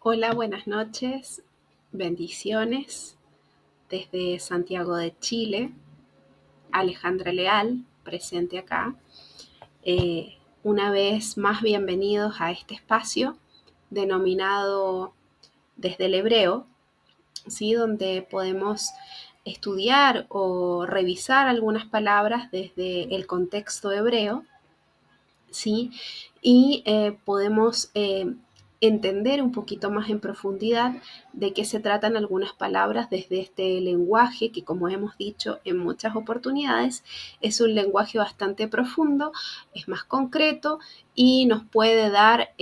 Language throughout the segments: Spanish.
Hola, buenas noches, bendiciones desde Santiago de Chile, Alejandra Leal, presente acá. Una vez más, bienvenidos a este espacio denominado Desde el Hebreo, ¿sí? Donde podemos estudiar o revisar algunas palabras desde el contexto hebreo, ¿sí? Y podemos entender un poquito más en profundidad de qué se tratan algunas palabras desde este lenguaje que, como hemos dicho en muchas oportunidades, es un lenguaje bastante profundo, es más concreto y nos puede dar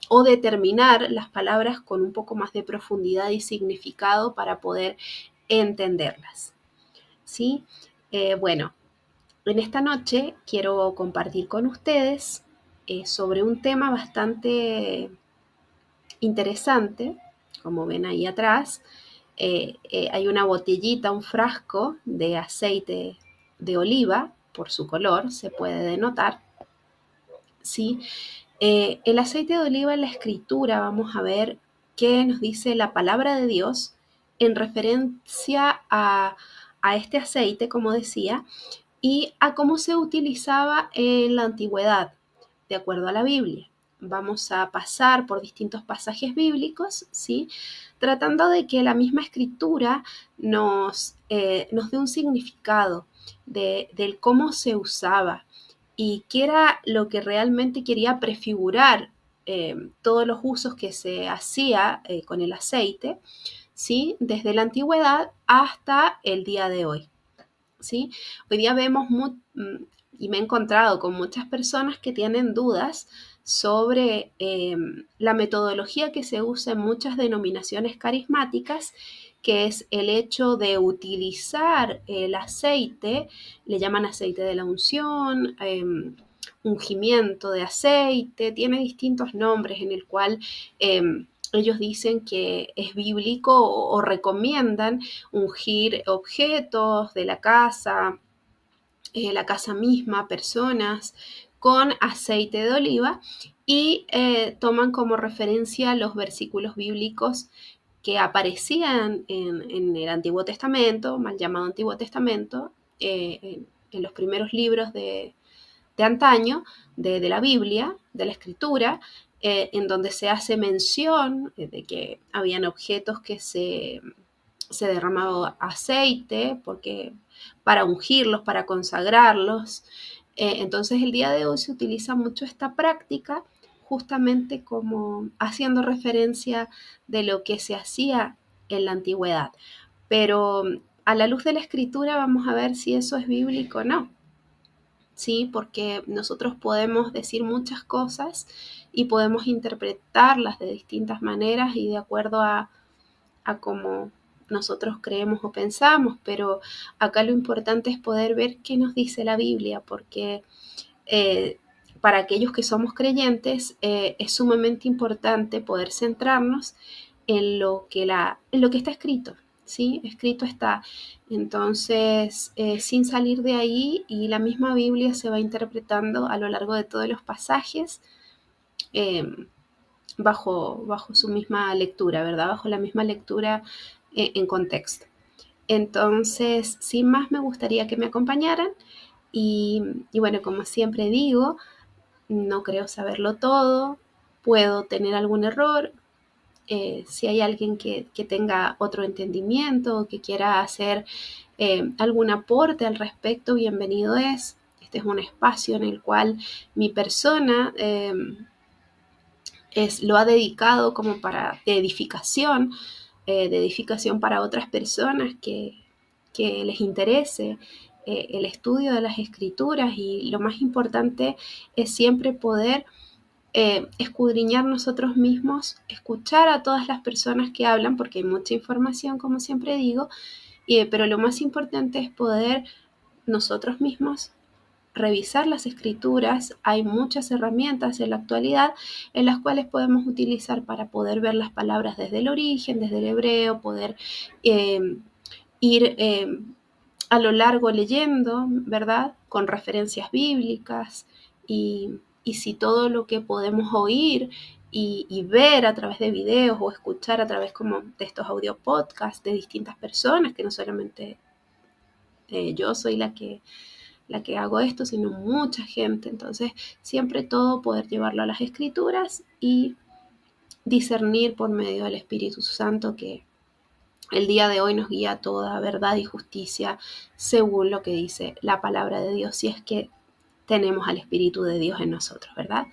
o determinar las palabras con un poco más de profundidad y significado para poder entenderlas, ¿sí? Bueno, en esta noche quiero compartir con ustedes sobre un tema bastante interesante. Como ven ahí atrás, hay una botellita, un frasco de aceite de oliva, por su color se puede denotar, ¿sí? El aceite de oliva en la escritura, vamos a ver qué nos dice la palabra de Dios en referencia a este aceite, como decía, y a cómo se utilizaba en la antigüedad, de acuerdo a la Biblia. Vamos a pasar por distintos pasajes bíblicos, ¿sí? Tratando de que la misma escritura nos dé un significado del cómo se usaba y qué era lo que realmente quería prefigurar todos los usos que se hacía con el aceite, ¿sí? Desde la antigüedad hasta el día de hoy. ¿Sí? Hoy día vemos y me he encontrado con muchas personas que tienen dudas sobre la metodología que se usa en muchas denominaciones carismáticas, que es el hecho de utilizar el aceite, le llaman aceite de la unción, ungimiento de aceite, tiene distintos nombres en el cual ellos dicen que es bíblico o recomiendan ungir objetos de la casa misma, personas, con aceite de oliva y toman como referencia los versículos bíblicos que aparecían en el Antiguo Testamento, mal llamado Antiguo Testamento, en los primeros libros de antaño, de la Biblia, de la Escritura, en donde se hace mención de que habían objetos que se derramaba aceite porque para ungirlos, para consagrarlos. Entonces el día de hoy se utiliza mucho esta práctica justamente como haciendo referencia de lo que se hacía en la antigüedad. Pero a la luz de la escritura vamos a ver si eso es bíblico o no. Sí, porque nosotros podemos decir muchas cosas y podemos interpretarlas de distintas maneras y de acuerdo a cómo nosotros creemos o pensamos, pero acá lo importante es poder ver qué nos dice la Biblia, porque eh, para aquellos que somos creyentes es sumamente importante poder centrarnos en lo que está escrito, ¿sí? Escrito está. Entonces, sin salir de ahí, y la misma Biblia se va interpretando a lo largo de todos los pasajes, eh, bajo su misma lectura, ¿verdad? Bajo la misma lectura en contexto. Entonces, sin más, me gustaría que me acompañaran y bueno, como siempre digo, no creo saberlo todo, puedo tener algún error. Si hay alguien que tenga otro entendimiento o que quiera hacer algún aporte al respecto, bienvenido es. Este es un espacio en el cual mi persona lo ha dedicado como de edificación para otras personas que les interese el estudio de las escrituras, y lo más importante es siempre poder escudriñar nosotros mismos, escuchar a todas las personas que hablan, porque hay mucha información, como siempre digo, pero lo más importante es poder nosotros mismos revisar las escrituras. Hay muchas herramientas en la actualidad en las cuales podemos utilizar para poder ver las palabras desde el origen, desde el hebreo, poder eh, ir a lo largo leyendo, ¿verdad? Con referencias bíblicas y si todo lo que podemos oír y ver a través de videos o escuchar a través como de estos audio podcasts de distintas personas, que no solamente yo soy la que hago esto, sino mucha gente. Entonces, siempre todo poder llevarlo a las escrituras y discernir por medio del Espíritu Santo, que el día de hoy nos guía a toda verdad y justicia según lo que dice la palabra de Dios, si es que tenemos al Espíritu de Dios en nosotros, ¿verdad?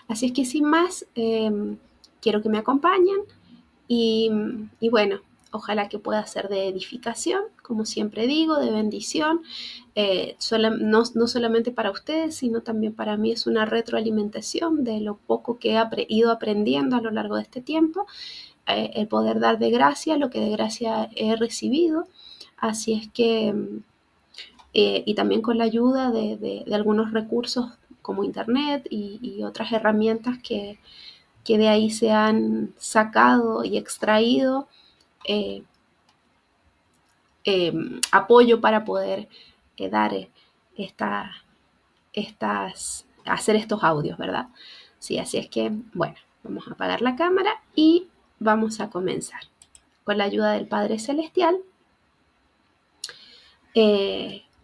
Así es que sin más, quiero que me acompañen y, bueno, ojalá que pueda ser de edificación, como siempre digo, de bendición, no solamente para ustedes, sino también para mí es una retroalimentación de lo poco que he ido aprendiendo a lo largo de este tiempo, el poder dar de gracia lo que de gracia he recibido. Así es que, y también con la ayuda de algunos recursos como internet y otras herramientas que de ahí se han sacado y extraído eh, apoyo para poder dar hacer estos audios, ¿verdad? Sí, así es que, bueno, vamos a apagar la cámara y vamos a comenzar. Con la ayuda del Padre Celestial,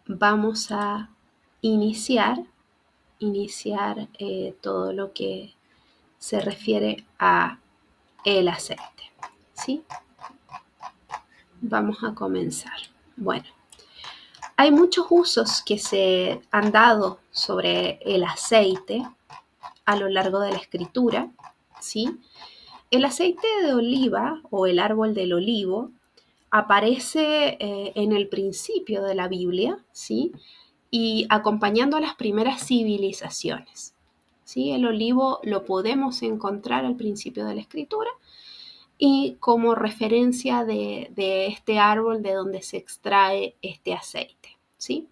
vamos a iniciar todo lo que se refiere a el aceite, ¿sí? Vamos a comenzar. Bueno, hay muchos usos que se han dado sobre el aceite a lo largo de la escritura, ¿sí? El aceite de oliva o el árbol del olivo aparece en el principio de la Biblia, ¿sí? Y acompañando a las primeras civilizaciones, ¿sí? El olivo lo podemos encontrar al principio de la escritura y como referencia de este árbol de donde se extrae este aceite, ¿sí?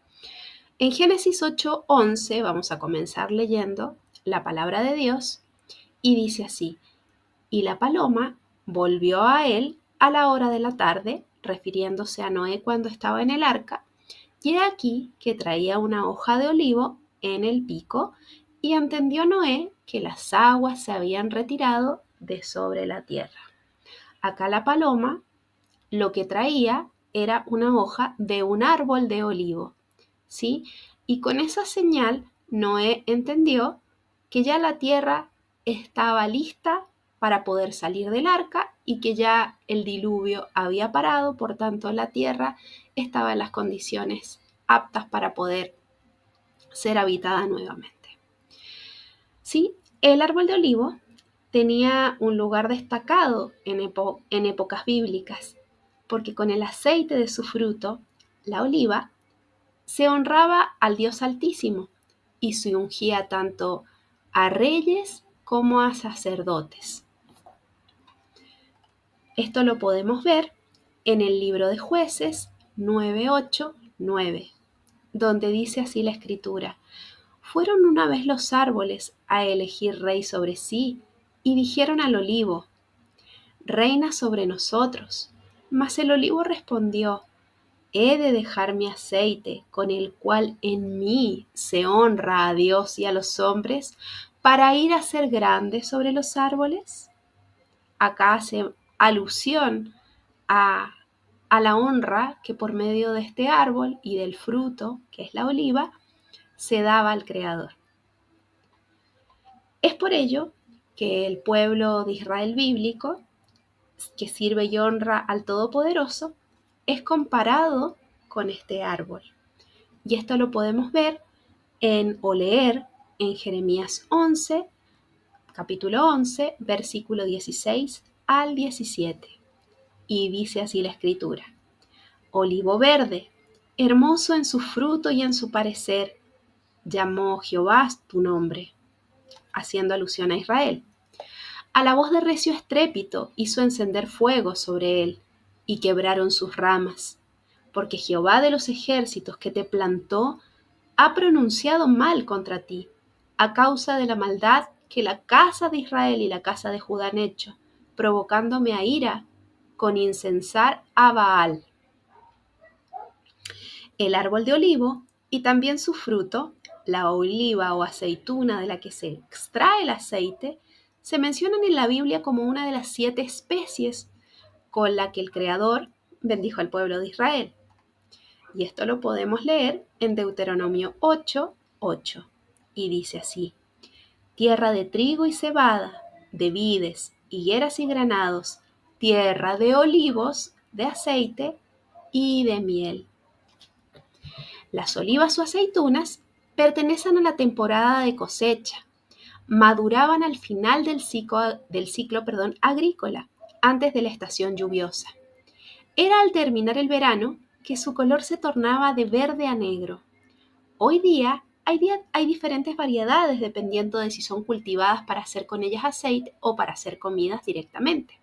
En Génesis 8:11 vamos a comenzar leyendo la palabra de Dios y dice así: y la paloma volvió a él a la hora de la tarde, refiriéndose a Noé cuando estaba en el arca, y he aquí que traía una hoja de olivo en el pico, y entendió Noé que las aguas se habían retirado de sobre la tierra. Acá la paloma lo que traía era una hoja de un árbol de olivo, ¿sí? Y con esa señal Noé entendió que ya la tierra estaba lista para poder salir del arca y que ya el diluvio había parado, por tanto la tierra estaba en las condiciones aptas para poder ser habitada nuevamente. ¿Sí? El árbol de olivo tenía un lugar destacado en épocas bíblicas, porque con el aceite de su fruto, la oliva, se honraba al Dios Altísimo y se ungía tanto a reyes como a sacerdotes. Esto lo podemos ver en el libro de Jueces 9:8-9, donde dice así la escritura: fueron una vez los árboles a elegir rey sobre sí, y dijeron al olivo: reina sobre nosotros. Mas el olivo respondió: he de dejar mi aceite, con el cual en mí se honra a Dios y a los hombres, para ir a ser grande sobre los árboles. Acá hace alusión a, la honra que por medio de este árbol y del fruto, que es la oliva, se daba al Creador. Es por ello que el pueblo de Israel bíblico, que sirve y honra al Todopoderoso, es comparado con este árbol. Y esto lo podemos ver o leer en Jeremías 11, capítulo 11, versículo 16 al 17. Y dice así la escritura: olivo verde, hermoso en su fruto y en su parecer, llamó Jehová tu nombre, haciendo alusión a Israel. A la voz de recio estrépito hizo encender fuego sobre él, y quebraron sus ramas, porque Jehová de los ejércitos que te plantó ha pronunciado mal contra ti, a causa de la maldad que la casa de Israel y la casa de Judá han hecho, provocándome a ira con incensar a Baal. El árbol de olivo y también su fruto, la oliva o aceituna de la que se extrae el aceite, se mencionan en la Biblia como una de las 7 especies con la que el Creador bendijo al pueblo de Israel. Y esto lo podemos leer en Deuteronomio 8:8. Y dice así: tierra de trigo y cebada, de vides, higueras y granados, tierra de olivos, de aceite y de miel. Las olivas o aceitunas pertenecen a la temporada de cosecha. Maduraban al final del ciclo agrícola, antes de la estación lluviosa. Era al terminar el verano que su color se tornaba de verde a negro. Hoy día hay diferentes variedades dependiendo de si son cultivadas para hacer con ellas aceite o para hacer comidas directamente.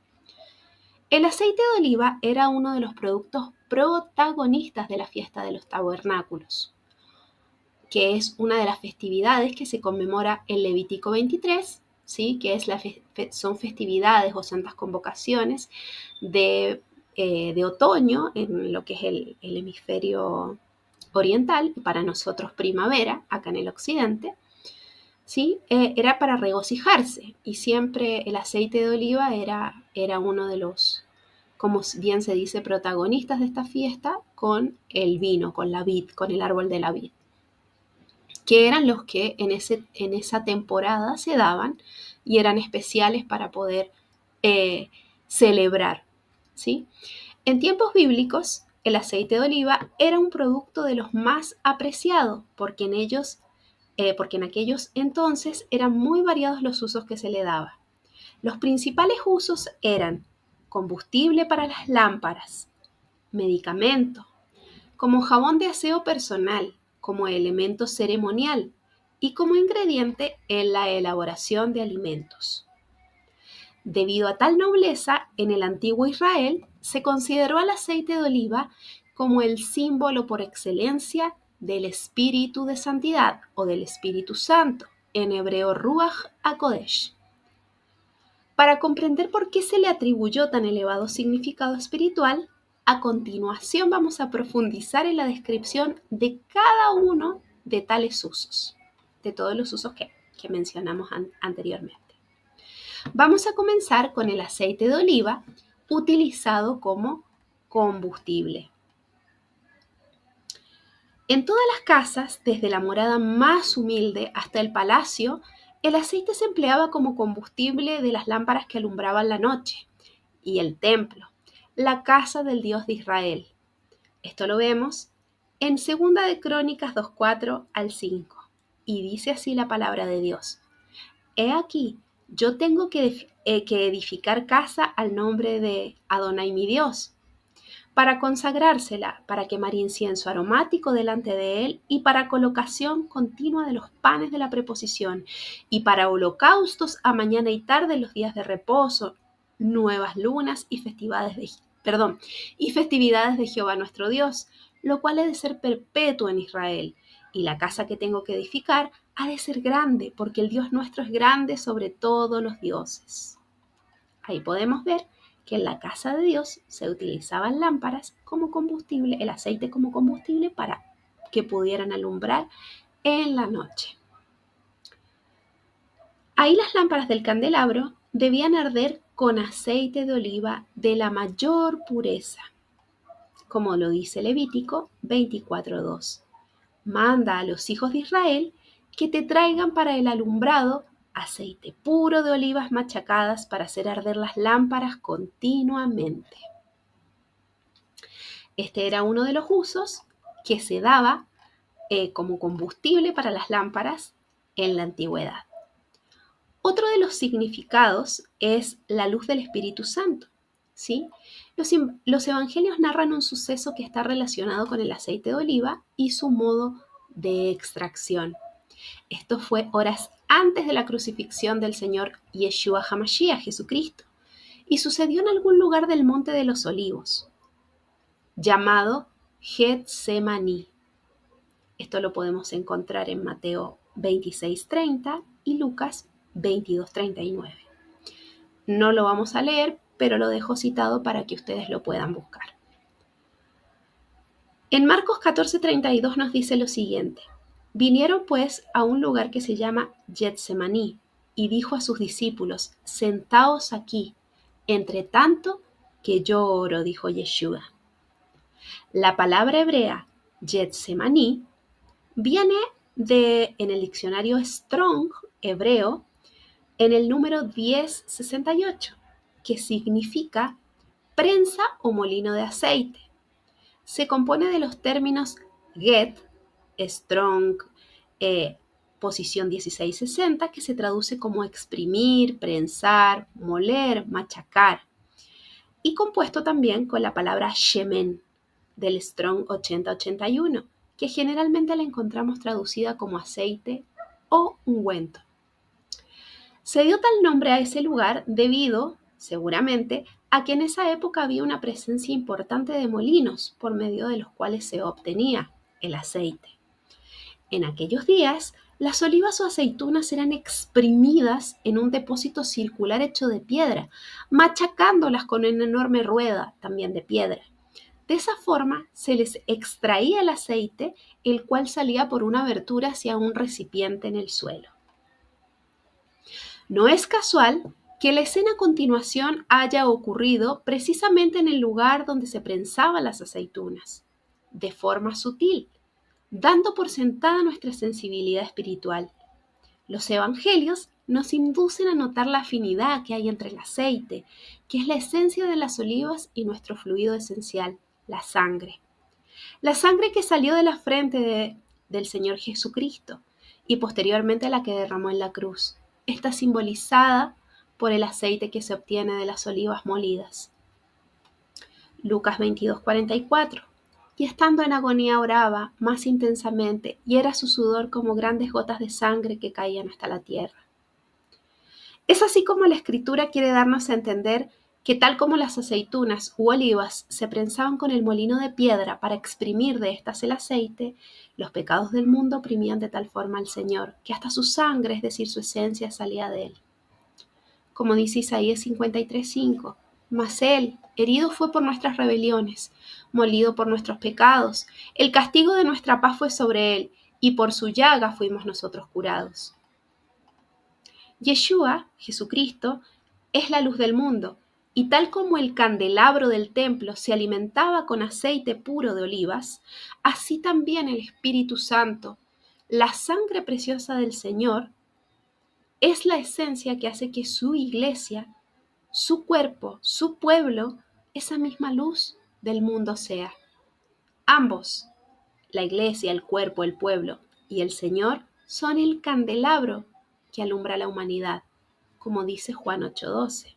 El aceite de oliva era uno de los productos protagonistas de la fiesta de los tabernáculos, que es una de las festividades que se conmemora en Levítico 23, ¿sí? Que es son festividades o santas convocaciones de otoño en lo que es el hemisferio oriental, para nosotros primavera, acá en el occidente, ¿sí? Era para regocijarse, y siempre el aceite de oliva era uno de los, como bien se dice, protagonistas de esta fiesta, con el vino, con la vid, con el árbol de la vid, que eran los que en esa temporada se daban y eran especiales para poder celebrar, ¿sí? En tiempos bíblicos, el aceite de oliva era un producto de los más apreciados, porque en aquellos entonces eran muy variados los usos que se le daba. Los principales usos eran combustible para las lámparas, medicamento, como jabón de aseo personal, como elemento ceremonial y como ingrediente en la elaboración de alimentos. Debido a tal nobleza, en el antiguo Israel se consideró al aceite de oliva como el símbolo por excelencia del espíritu de santidad o del Espíritu Santo, en hebreo Ruach HaKodesh. Para comprender por qué se le atribuyó tan elevado significado espiritual, a continuación vamos a profundizar en la descripción de cada uno de tales usos, de todos los usos que mencionamos anteriormente. Vamos a comenzar con el aceite de oliva utilizado como combustible. En todas las casas, desde la morada más humilde hasta el palacio, el aceite se empleaba como combustible de las lámparas que alumbraban la noche, y el templo, la casa del Dios de Israel. Esto lo vemos en 2 de Crónicas 2:4 al 5, y dice así la palabra de Dios: He aquí, yo tengo que edificar casa al nombre de Adonai mi Dios, para consagrársela, para quemar incienso aromático delante de él, y para colocación continua de los panes de la preposición, y para holocaustos a mañana y tarde en los días de reposo, nuevas lunas y festividades de Jehová nuestro Dios, lo cual ha de ser perpetuo en Israel. Y la casa que tengo que edificar ha de ser grande, porque el Dios nuestro es grande sobre todos los dioses. Ahí podemos ver que en la casa de Dios se utilizaban lámparas como combustible, el aceite como combustible para que pudieran alumbrar en la noche. Ahí las lámparas del candelabro debían arder con aceite de oliva de la mayor pureza, como lo dice Levítico 24:2. Manda a los hijos de Israel que te traigan para el alumbrado aceite puro de olivas machacadas para hacer arder las lámparas continuamente. Este era uno de los usos que se daba como combustible para las lámparas en la antigüedad. Otro de los significados es la luz del Espíritu Santo, ¿sí? Los evangelios narran un suceso que está relacionado con el aceite de oliva y su modo de extracción. Esto fue horas antes de la crucifixión del Señor Yeshua HaMashiach, Jesucristo, y sucedió en algún lugar del Monte de los Olivos, llamado Getsemaní. Esto lo podemos encontrar en Mateo 26:30 y Lucas 22:39. No lo vamos a leer, pero lo dejo citado para que ustedes lo puedan buscar. En Marcos 14:32 nos dice lo siguiente: Vinieron pues a un lugar que se llama Getsemaní, y dijo a sus discípulos: «Sentaos aquí, entre tanto que yo oro», dijo Yeshua. La palabra hebrea Getsemaní viene en el diccionario Strong hebreo en el número 1068, que significa prensa o molino de aceite. Se compone de los términos get, strong, posición 1660, que se traduce como exprimir, prensar, moler, machacar, y compuesto también con la palabra shemen, del Strong 8081, que generalmente la encontramos traducida como aceite o ungüento. Se dio tal nombre a ese lugar debido, seguramente, a que en esa época había una presencia importante de molinos por medio de los cuales se obtenía el aceite. En aquellos días, las olivas o aceitunas eran exprimidas en un depósito circular hecho de piedra, machacándolas con una enorme rueda también de piedra. De esa forma se les extraía el aceite, el cual salía por una abertura hacia un recipiente en el suelo. No es casual que la escena a continuación haya ocurrido precisamente en el lugar donde se prensaban las aceitunas, de forma sutil, dando por sentada nuestra sensibilidad espiritual. Los evangelios nos inducen a notar la afinidad que hay entre el aceite, que es la esencia de las olivas, y nuestro fluido esencial, la sangre. La sangre que salió de la frente del Señor Jesucristo y posteriormente la que derramó en la cruz está simbolizada por el aceite que se obtiene de las olivas molidas. Lucas 22:44. Y estando en agonía oraba más intensamente, y era su sudor como grandes gotas de sangre que caían hasta la tierra. Es así como la Escritura quiere darnos a entender que tal como las aceitunas u olivas se prensaban con el molino de piedra para exprimir de estas el aceite, los pecados del mundo oprimían de tal forma al Señor que hasta su sangre, es decir, su esencia, salía de él. Como dice Isaías 53:5, mas él herido fue por nuestras rebeliones, molido por nuestros pecados, el castigo de nuestra paz fue sobre él, y por su llaga fuimos nosotros curados. Yeshua, Jesucristo, es la luz del mundo, y tal como el candelabro del templo se alimentaba con aceite puro de olivas, así también el Espíritu Santo, la sangre preciosa del Señor, es la esencia que hace que su iglesia, su cuerpo, su pueblo, esa misma luz del mundo sea. Ambos, la iglesia, el cuerpo, el pueblo y el Señor, son el candelabro que alumbra a la humanidad, como dice Juan 8:12.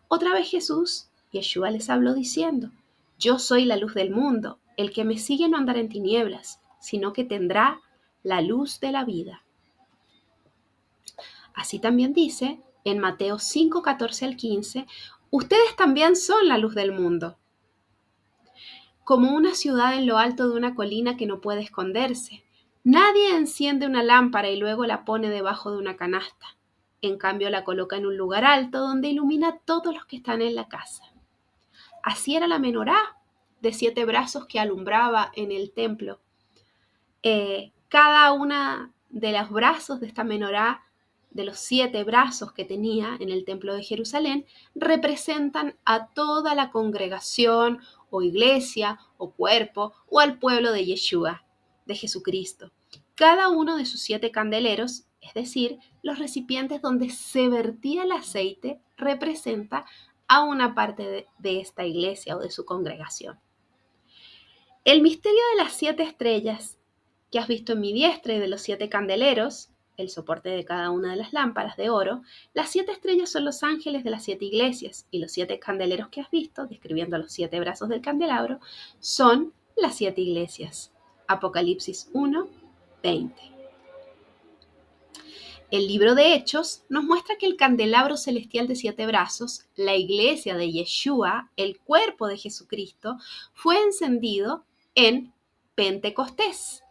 Otra vez Jesús, Yeshua, les habló diciendo: «Yo soy la luz del mundo, el que me sigue no andará en tinieblas, sino que tendrá la luz de la vida». Así también dice en Mateo 5:14-15, «Ustedes también son la luz del mundo». Como una ciudad en lo alto de una colina que no puede esconderse. Nadie enciende una lámpara y luego la pone debajo de una canasta. En cambio, la coloca en un lugar alto donde ilumina a todos los que están en la casa. Así era la menorá de 7 brazos que alumbraba en el templo. Cada una de los brazos de esta menorá, de los 7 brazos que tenía en el templo de Jerusalén, representan a toda la congregación o iglesia o cuerpo o al pueblo de Yeshua, de Jesucristo. Cada uno de sus 7 candeleros, es decir, los recipientes donde se vertía el aceite, representa a una parte de esta iglesia o de su congregación. El misterio de las 7 estrellas que has visto en mi diestra y de los 7 candeleros, el soporte de cada una de las lámparas de oro, las 7 estrellas son los ángeles de las 7 iglesias, y los 7 candeleros que has visto, describiendo los 7 brazos del candelabro, son las 7 iglesias. Apocalipsis 1:20. El libro de Hechos nos muestra que el candelabro celestial de 7 brazos, la iglesia de Yeshua, el cuerpo de Jesucristo, fue encendido en Pentecostés,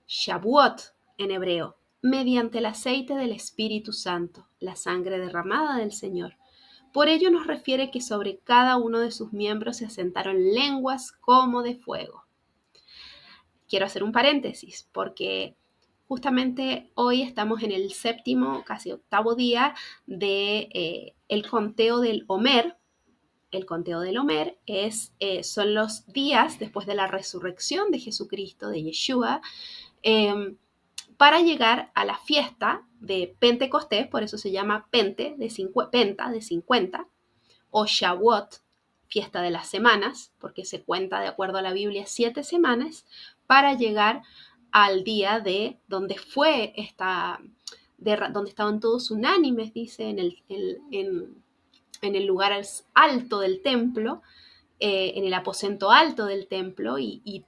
Shavuot en hebreo, mediante el aceite del Espíritu Santo, la sangre derramada del Señor. Por ello nos refiere que sobre cada uno de sus miembros se asentaron lenguas como de fuego. Quiero hacer un paréntesis porque Justamente hoy estamos en el séptimo, casi octavo día de el conteo del Omer. El conteo del Omer son los días después de la resurrección de Jesucristo, de Yeshua, eh, para llegar a la fiesta de Pentecostés, por eso se llama Penta de 50, o Shavuot, fiesta de las semanas, porque se cuenta de acuerdo a la Biblia 7 semanas, para llegar al día de donde fue donde estaban todos unánimes, dice, en el lugar alto del templo, en el aposento alto del templo, y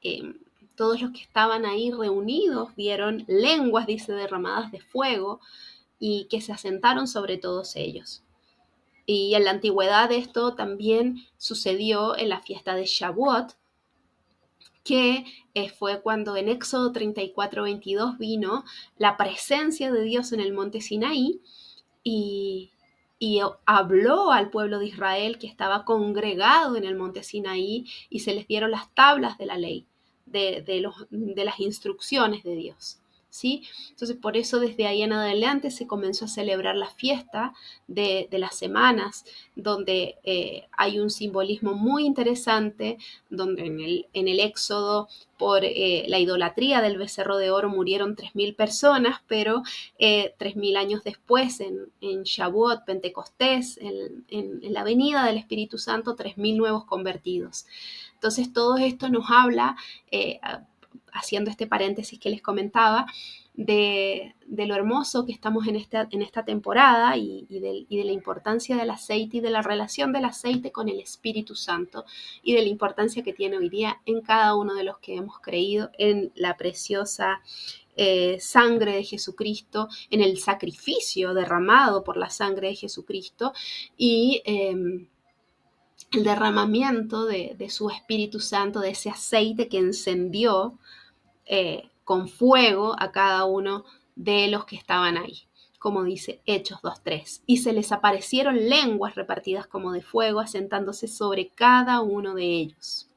eh, todos los que estaban ahí reunidos vieron lenguas, dice, derramadas de fuego, y que se asentaron sobre todos ellos. Y en la antigüedad esto también sucedió en la fiesta de Shavuot, que fue cuando en Éxodo 34:22 vino la presencia de Dios en el monte Sinaí y, y habló al pueblo de Israel que estaba congregado en el monte Sinaí y se les dieron las tablas de la ley, de las instrucciones de Dios. ¿Sí? Entonces, por eso desde ahí en adelante se comenzó a celebrar la fiesta de las semanas, donde hay un simbolismo muy interesante, donde en el Éxodo, por la idolatría del becerro de oro, murieron 3.000 personas, pero 3.000 años después, en Shavuot, Pentecostés, en la venida del Espíritu Santo, 3.000 nuevos convertidos. Entonces, todo esto nos habla, haciendo este paréntesis que les comentaba, de lo hermoso que estamos en esta temporada y de la importancia del aceite y de la relación del aceite con el Espíritu Santo y de la importancia que tiene hoy día en cada uno de los que hemos creído en la preciosa sangre de Jesucristo, en el sacrificio derramado por la sangre de Jesucristo y el derramamiento de su Espíritu Santo, de ese aceite que encendió con fuego a cada uno de los que estaban ahí, como dice Hechos 2:3. Y se les aparecieron lenguas repartidas como de fuego, asentándose sobre cada uno de ellos.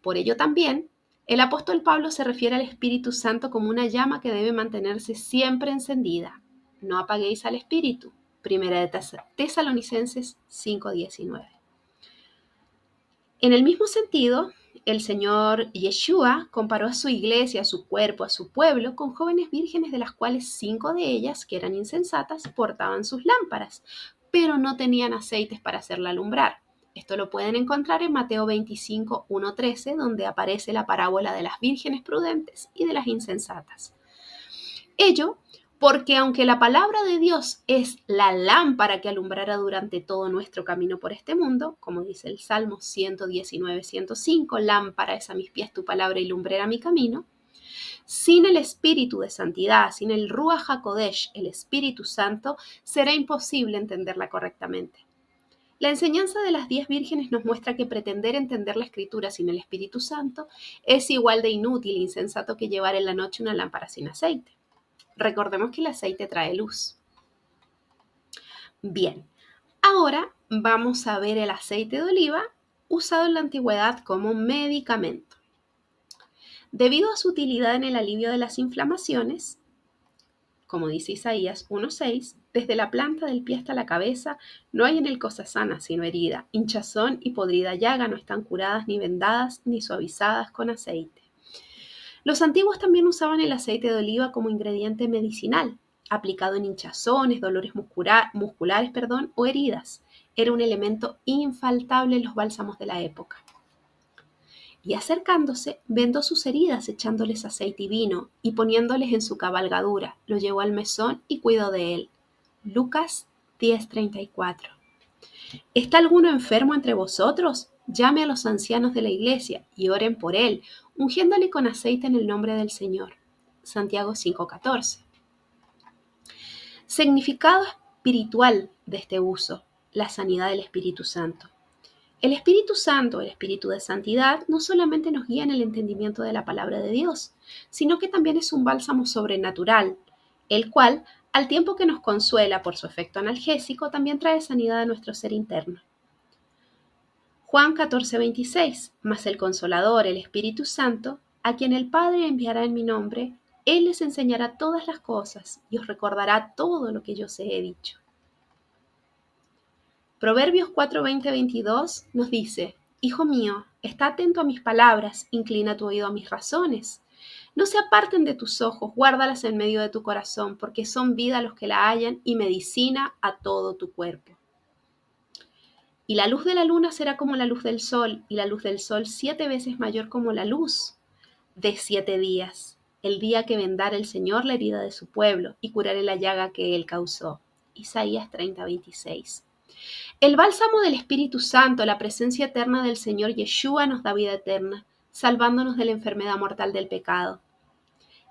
Por ello también, el apóstol Pablo se refiere al Espíritu Santo como una llama que debe mantenerse siempre encendida. No apaguéis al Espíritu. Primera de Tesalonicenses 5:19. En el mismo sentido, el Señor Yeshua comparó a su iglesia, a su cuerpo, a su pueblo, con jóvenes vírgenes, de las cuales 5 de ellas, que eran insensatas, portaban sus lámparas, pero no tenían aceites para hacerla alumbrar. Esto lo pueden encontrar en Mateo 25:1-13, donde aparece la parábola de las vírgenes prudentes y de las insensatas. Ello porque aunque la palabra de Dios es la lámpara que alumbrará durante todo nuestro camino por este mundo, como dice el Salmo 119:105, lámpara es a mis pies tu palabra y lumbrera mi camino, sin el Espíritu de santidad, sin el Ruach HaKodesh, el Espíritu Santo, será imposible entenderla correctamente. La enseñanza de las 10 vírgenes nos muestra que pretender entender la Escritura sin el Espíritu Santo es igual de inútil e insensato que llevar en la noche una lámpara sin aceite. Recordemos que el aceite trae luz. Bien, ahora vamos a ver el aceite de oliva usado en la antigüedad como medicamento. Debido a su utilidad en el alivio de las inflamaciones, como dice Isaías 1:6, desde la planta del pie hasta la cabeza no hay en él cosa sana, sino herida, hinchazón y podrida llaga, no están curadas, ni vendadas, ni suavizadas con aceite. Los antiguos también usaban el aceite de oliva como ingrediente medicinal, aplicado en hinchazones, dolores musculares, o heridas. Era un elemento infaltable en los bálsamos de la época. Y acercándose, vendó sus heridas echándoles aceite y vino, y poniéndoles en su cabalgadura, lo llevó al mesón y cuidó de él. Lucas 10:34. ¿Está alguno enfermo entre vosotros? Llame a los ancianos de la iglesia y oren por él, ungiéndole con aceite en el nombre del Señor. Santiago 5:14. Significado espiritual de este uso: la sanidad del Espíritu Santo. El Espíritu Santo, el Espíritu de Santidad, no solamente nos guía en el entendimiento de la palabra de Dios, sino que también es un bálsamo sobrenatural, el cual, al tiempo que nos consuela por su efecto analgésico, también trae sanidad a nuestro ser interno. Juan 14:26, mas el Consolador, el Espíritu Santo, a quien el Padre enviará en mi nombre, Él les enseñará todas las cosas y os recordará todo lo que yo os he dicho. Proverbios 4, 20, 22 nos dice: Hijo mío, está atento a mis palabras, inclina tu oído a mis razones. No se aparten de tus ojos, guárdalas en medio de tu corazón, porque son vida a los que la hallan y medicina a todo tu cuerpo. Y la luz de la luna será como la luz del sol, y la luz del sol 7 veces mayor como la luz de 7 días, el día que vendara el Señor la herida de su pueblo y curaré la llaga que él causó. Isaías 30, 26. El bálsamo del Espíritu Santo, la presencia eterna del Señor Yeshua, nos da vida eterna, salvándonos de la enfermedad mortal del pecado.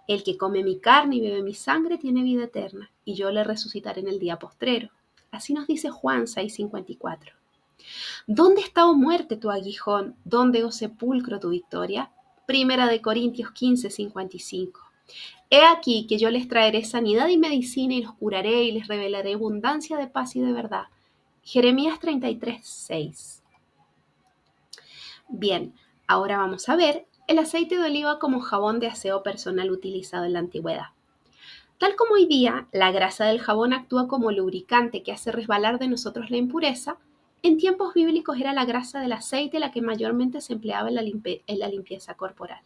El que come mi carne y bebe mi sangre tiene vida eterna, y yo le resucitaré en el día postrero. Así nos dice Juan 6:54. ¿Dónde está, oh muerte, tu aguijón? ¿Dónde, oh sepulcro, tu victoria? Primera de Corintios 15:55. He aquí que yo les traeré sanidad y medicina y los curaré y les revelaré abundancia de paz y de verdad. Jeremías 33:6. Bien, ahora vamos a ver el aceite de oliva como jabón de aseo personal utilizado en la antigüedad. Tal como hoy día la grasa del jabón actúa como lubricante que hace resbalar de nosotros la impureza, en tiempos bíblicos era la grasa del aceite la que mayormente se empleaba en la limpieza corporal.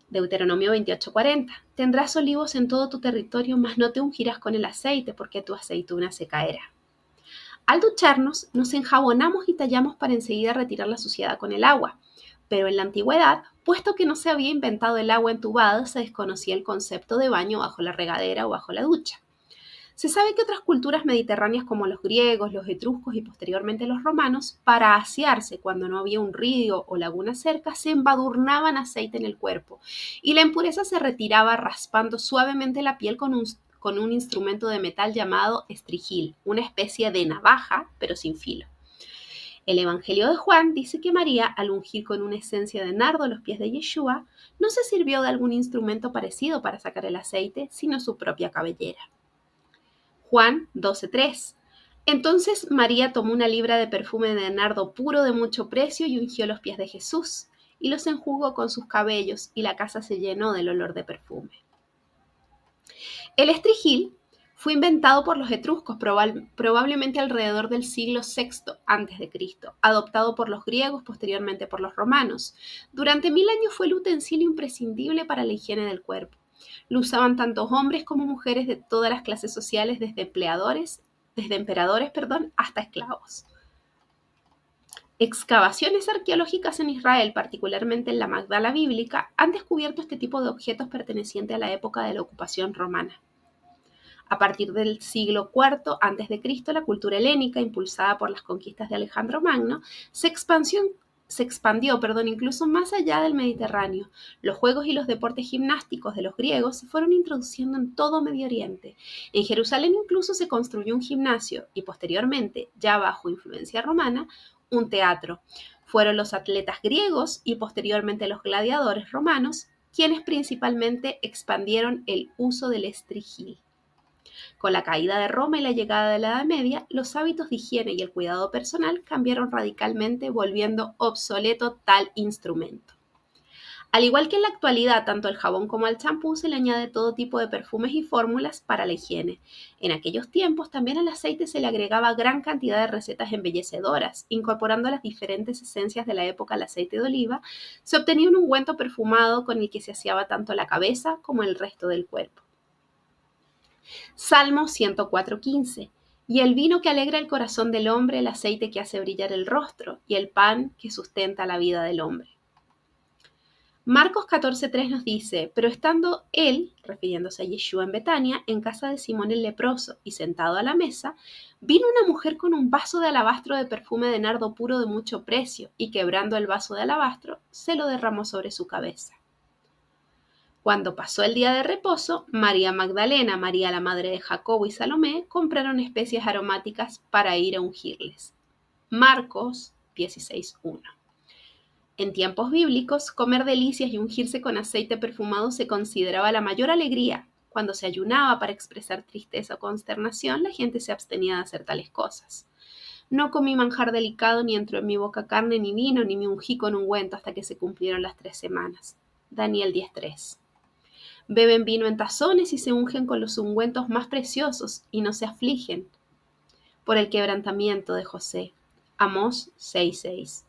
Deuteronomio 28:40. Tendrás olivos en todo tu territorio, mas no te ungirás con el aceite, porque tu aceituna se caerá. Al ducharnos, nos enjabonamos y tallamos para enseguida retirar la suciedad con el agua. Pero en la antigüedad, puesto que no se había inventado el agua entubada, se desconocía el concepto de baño bajo la regadera o bajo la ducha. Se sabe que otras culturas mediterráneas como los griegos, los etruscos y posteriormente los romanos, para asearse cuando no había un río o laguna cerca, se embadurnaban aceite en el cuerpo y la impureza se retiraba raspando suavemente la piel con un instrumento de metal llamado estrigil, una especie de navaja pero sin filo. El Evangelio de Juan dice que María, al ungir con una esencia de nardo los pies de Yeshua, no se sirvió de algún instrumento parecido para sacar el aceite, sino su propia cabellera. Juan 12:3. Entonces María tomó una libra de perfume de nardo puro de mucho precio y ungió los pies de Jesús, y los enjugó con sus cabellos, y la casa se llenó del olor de perfume. El estrigil fue inventado por los etruscos probablemente alrededor del siglo VI a.C., adoptado por los griegos, posteriormente por los romanos. Durante 1000 años fue el utensilio imprescindible para la higiene del cuerpo. Lo usaban tanto hombres como mujeres de todas las clases sociales, desde emperadores, hasta esclavos. Excavaciones arqueológicas en Israel, particularmente en la Magdala bíblica, han descubierto este tipo de objetos pertenecientes a la época de la ocupación romana. A partir del siglo IV a.C., la cultura helénica, impulsada por las conquistas de Alejandro Magno, se expandió, incluso más allá del Mediterráneo. Los juegos y los deportes gimnásticos de los griegos se fueron introduciendo en todo Medio Oriente. En Jerusalén incluso se construyó un gimnasio y posteriormente, ya bajo influencia romana, un teatro. Fueron los atletas griegos y posteriormente los gladiadores romanos quienes principalmente expandieron el uso del estrigil. Con la caída de Roma y la llegada de la Edad Media, los hábitos de higiene y el cuidado personal cambiaron radicalmente, volviendo obsoleto tal instrumento. Al igual que en la actualidad, tanto al jabón como al champú se le añade todo tipo de perfumes y fórmulas para la higiene. En aquellos tiempos también al aceite se le agregaba gran cantidad de recetas embellecedoras. Incorporando las diferentes esencias de la época al aceite de oliva, se obtenía un ungüento perfumado con el que se aseaba tanto la cabeza como el resto del cuerpo. Salmo 104:15. Y el vino que alegra el corazón del hombre, el aceite que hace brillar el rostro, y el pan que sustenta la vida del hombre. Marcos 14:3 nos dice: pero estando él, refiriéndose a Yeshua en Betania, en casa de Simón el leproso, y sentado a la mesa, vino una mujer con un vaso de alabastro de perfume de nardo puro de mucho precio, y quebrando el vaso de alabastro, se lo derramó sobre su cabeza. Cuando pasó el día de reposo, María Magdalena, María la madre de Jacobo y Salomé compraron especias aromáticas para ir a ungirles. Marcos 16:1. En tiempos bíblicos, comer delicias y ungirse con aceite perfumado se consideraba la mayor alegría. Cuando se ayunaba para expresar tristeza o consternación, la gente se abstenía de hacer tales cosas. No comí manjar delicado, ni entró en mi boca carne ni vino, ni me ungí con ungüento hasta que se cumplieron las 3 semanas. Daniel 10:3. Beben vino en tazones y se ungen con los ungüentos más preciosos y no se afligen por el quebrantamiento de José. Amós 6:6.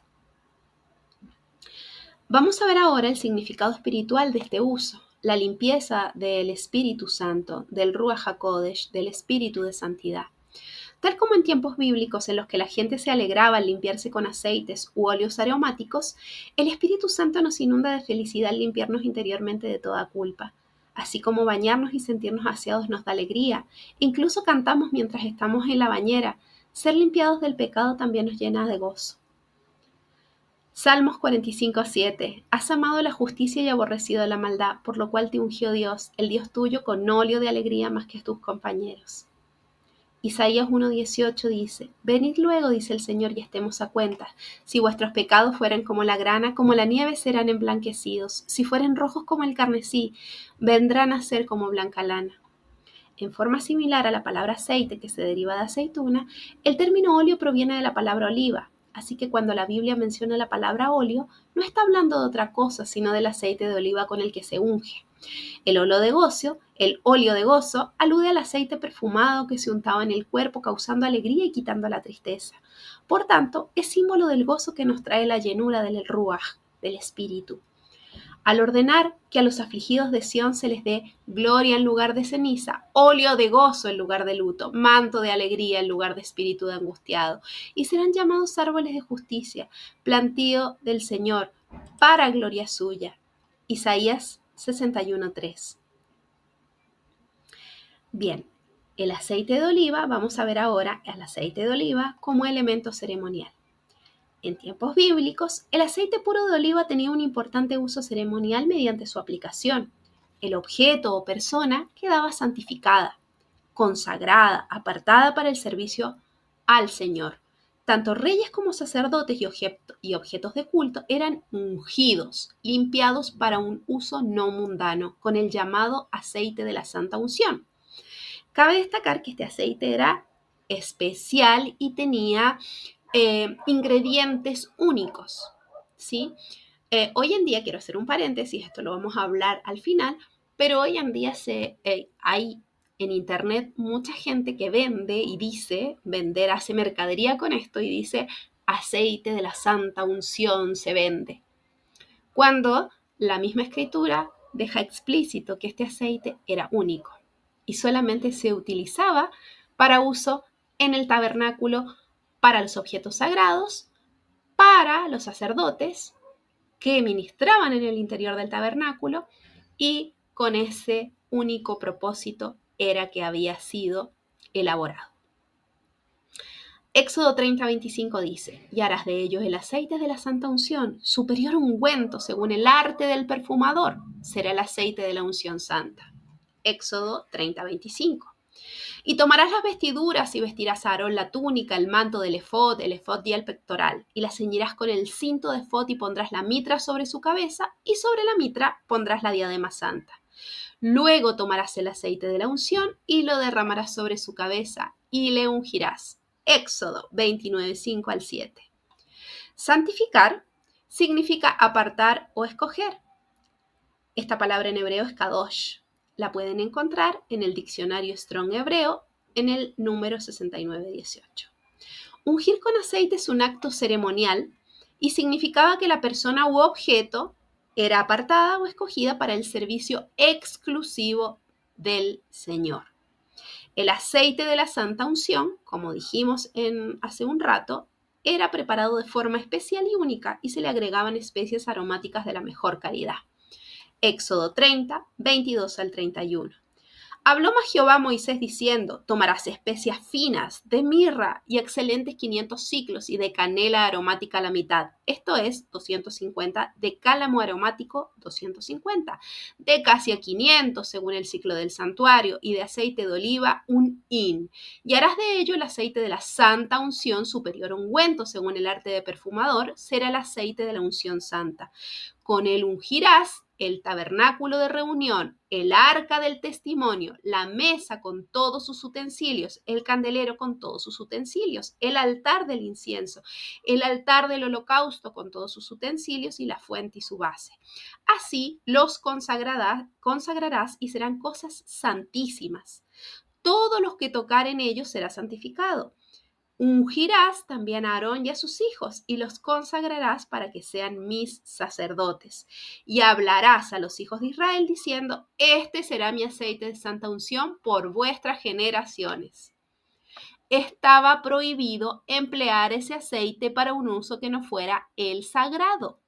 Vamos a ver ahora el significado espiritual de este uso, la limpieza del Espíritu Santo, del Ruach HaKodesh, del Espíritu de Santidad. Tal como en tiempos bíblicos en los que la gente se alegraba al limpiarse con aceites u óleos aromáticos, el Espíritu Santo nos inunda de felicidad al limpiarnos interiormente de toda culpa. Así como bañarnos y sentirnos aseados nos da alegría, incluso cantamos mientras estamos en la bañera, ser limpiados del pecado también nos llena de gozo. Salmos 45:7. Has amado la justicia y aborrecido la maldad, por lo cual te ungió Dios, el Dios tuyo, con óleo de alegría más que a tus compañeros. Isaías 1:18 dice, venid luego, dice el Señor, y estemos a cuentas. Si vuestros pecados fueran como la grana, como la nieve serán emblanquecidos. Si fueren rojos como el carmesí, vendrán a ser como blanca lana. En forma similar a la palabra aceite, que se deriva de aceituna, el término óleo proviene de la palabra oliva. Así que cuando la Biblia menciona la palabra óleo, no está hablando de otra cosa, sino del aceite de oliva con el que se unge. El óleo de gozo, alude al aceite perfumado que se untaba en el cuerpo, causando alegría y quitando la tristeza. Por tanto, es símbolo del gozo que nos trae la llenura del Ruach, del Espíritu. Al ordenar que a los afligidos de Sión se les dé gloria en lugar de ceniza, óleo de gozo en lugar de luto, manto de alegría en lugar de espíritu de angustiado, y serán llamados árboles de justicia, plantío del Señor, para gloria suya. Isaías 61:3. Bien, el aceite de oliva, vamos a ver ahora el aceite de oliva como elemento ceremonial. En tiempos bíblicos, el aceite puro de oliva tenía un importante uso ceremonial mediante su aplicación. El objeto o persona quedaba santificada, consagrada, apartada para el servicio al Señor. Tanto reyes como sacerdotes y objetos de culto eran ungidos, limpiados para un uso no mundano, con el llamado aceite de la santa unción. Cabe destacar que este aceite era especial y tenía ingredientes únicos, ¿sí? Hoy en día, quiero hacer un paréntesis, esto lo vamos a hablar al final, pero hoy en día hay en internet mucha gente que vende y dice, hace mercadería con esto y dice, aceite de la santa unción se vende. Cuando la misma escritura deja explícito que este aceite era único y solamente se utilizaba para uso en el tabernáculo, para los objetos sagrados, para los sacerdotes que ministraban en el interior del tabernáculo, y con ese único propósito era que había sido elaborado. Éxodo 30:25 dice, y harás de ellos el aceite de la santa unción, superior ungüento según el arte del perfumador, será el aceite de la unción santa. Éxodo 30:25. Y tomarás las vestiduras y vestirás a Aarón la túnica, el manto del efod y el pectoral, y la ceñirás con el cinto de efod y pondrás la mitra sobre su cabeza, y sobre la mitra pondrás la diadema santa. Luego tomarás el aceite de la unción y lo derramarás sobre su cabeza y le ungirás. Éxodo 29:5 al 7. Santificar significa apartar o escoger. Esta palabra en hebreo es kadosh. La pueden encontrar en el diccionario Strong hebreo en el número 6918. Ungir con aceite es un acto ceremonial y significaba que la persona u objeto era apartada o escogida para el servicio exclusivo del Señor. El aceite de la santa unción, como dijimos hace un rato, era preparado de forma especial y única y se le agregaban especias aromáticas de la mejor calidad. Éxodo 30, 22 al 31. Habló más Jehová a Moisés diciendo, tomarás especias finas de mirra y excelentes 500 siclos y de canela aromática a la mitad, esto es 250, de cálamo aromático 250, de casia 500 según el ciclo del santuario y de aceite de oliva un hin. Y harás de ello el aceite de la santa unción superior ungüento según el arte de perfumador, será el aceite de la unción santa. Con él ungirás el tabernáculo de reunión, el arca del testimonio, la mesa con todos sus utensilios, el candelero con todos sus utensilios, el altar del incienso, el altar del holocausto con todos sus utensilios y la fuente y su base. Así los consagrarás y serán cosas santísimas. Todos los que tocaren ellos será santificado. Ungirás también a Aarón y a sus hijos y los consagrarás para que sean mis sacerdotes. Y hablarás a los hijos de Israel diciendo, este será mi aceite de santa unción por vuestras generaciones. Estaba prohibido emplear ese aceite para un uso que no fuera el sagrado.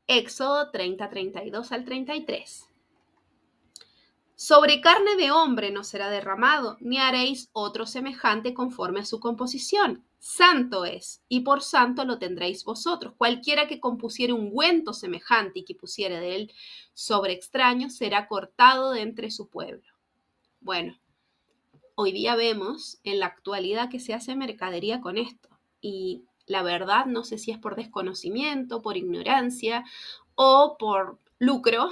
Éxodo 30, 32 al 33. Sobre carne de hombre no será derramado, ni haréis otro semejante conforme a su composición. Santo es, y por santo lo tendréis vosotros. Cualquiera que compusiere ungüento semejante y que pusiere de él sobre extraño, será cortado de entre su pueblo. Bueno, hoy día vemos en la actualidad que se hace mercadería con esto. Y la verdad no sé si es por desconocimiento, por ignorancia o por lucro,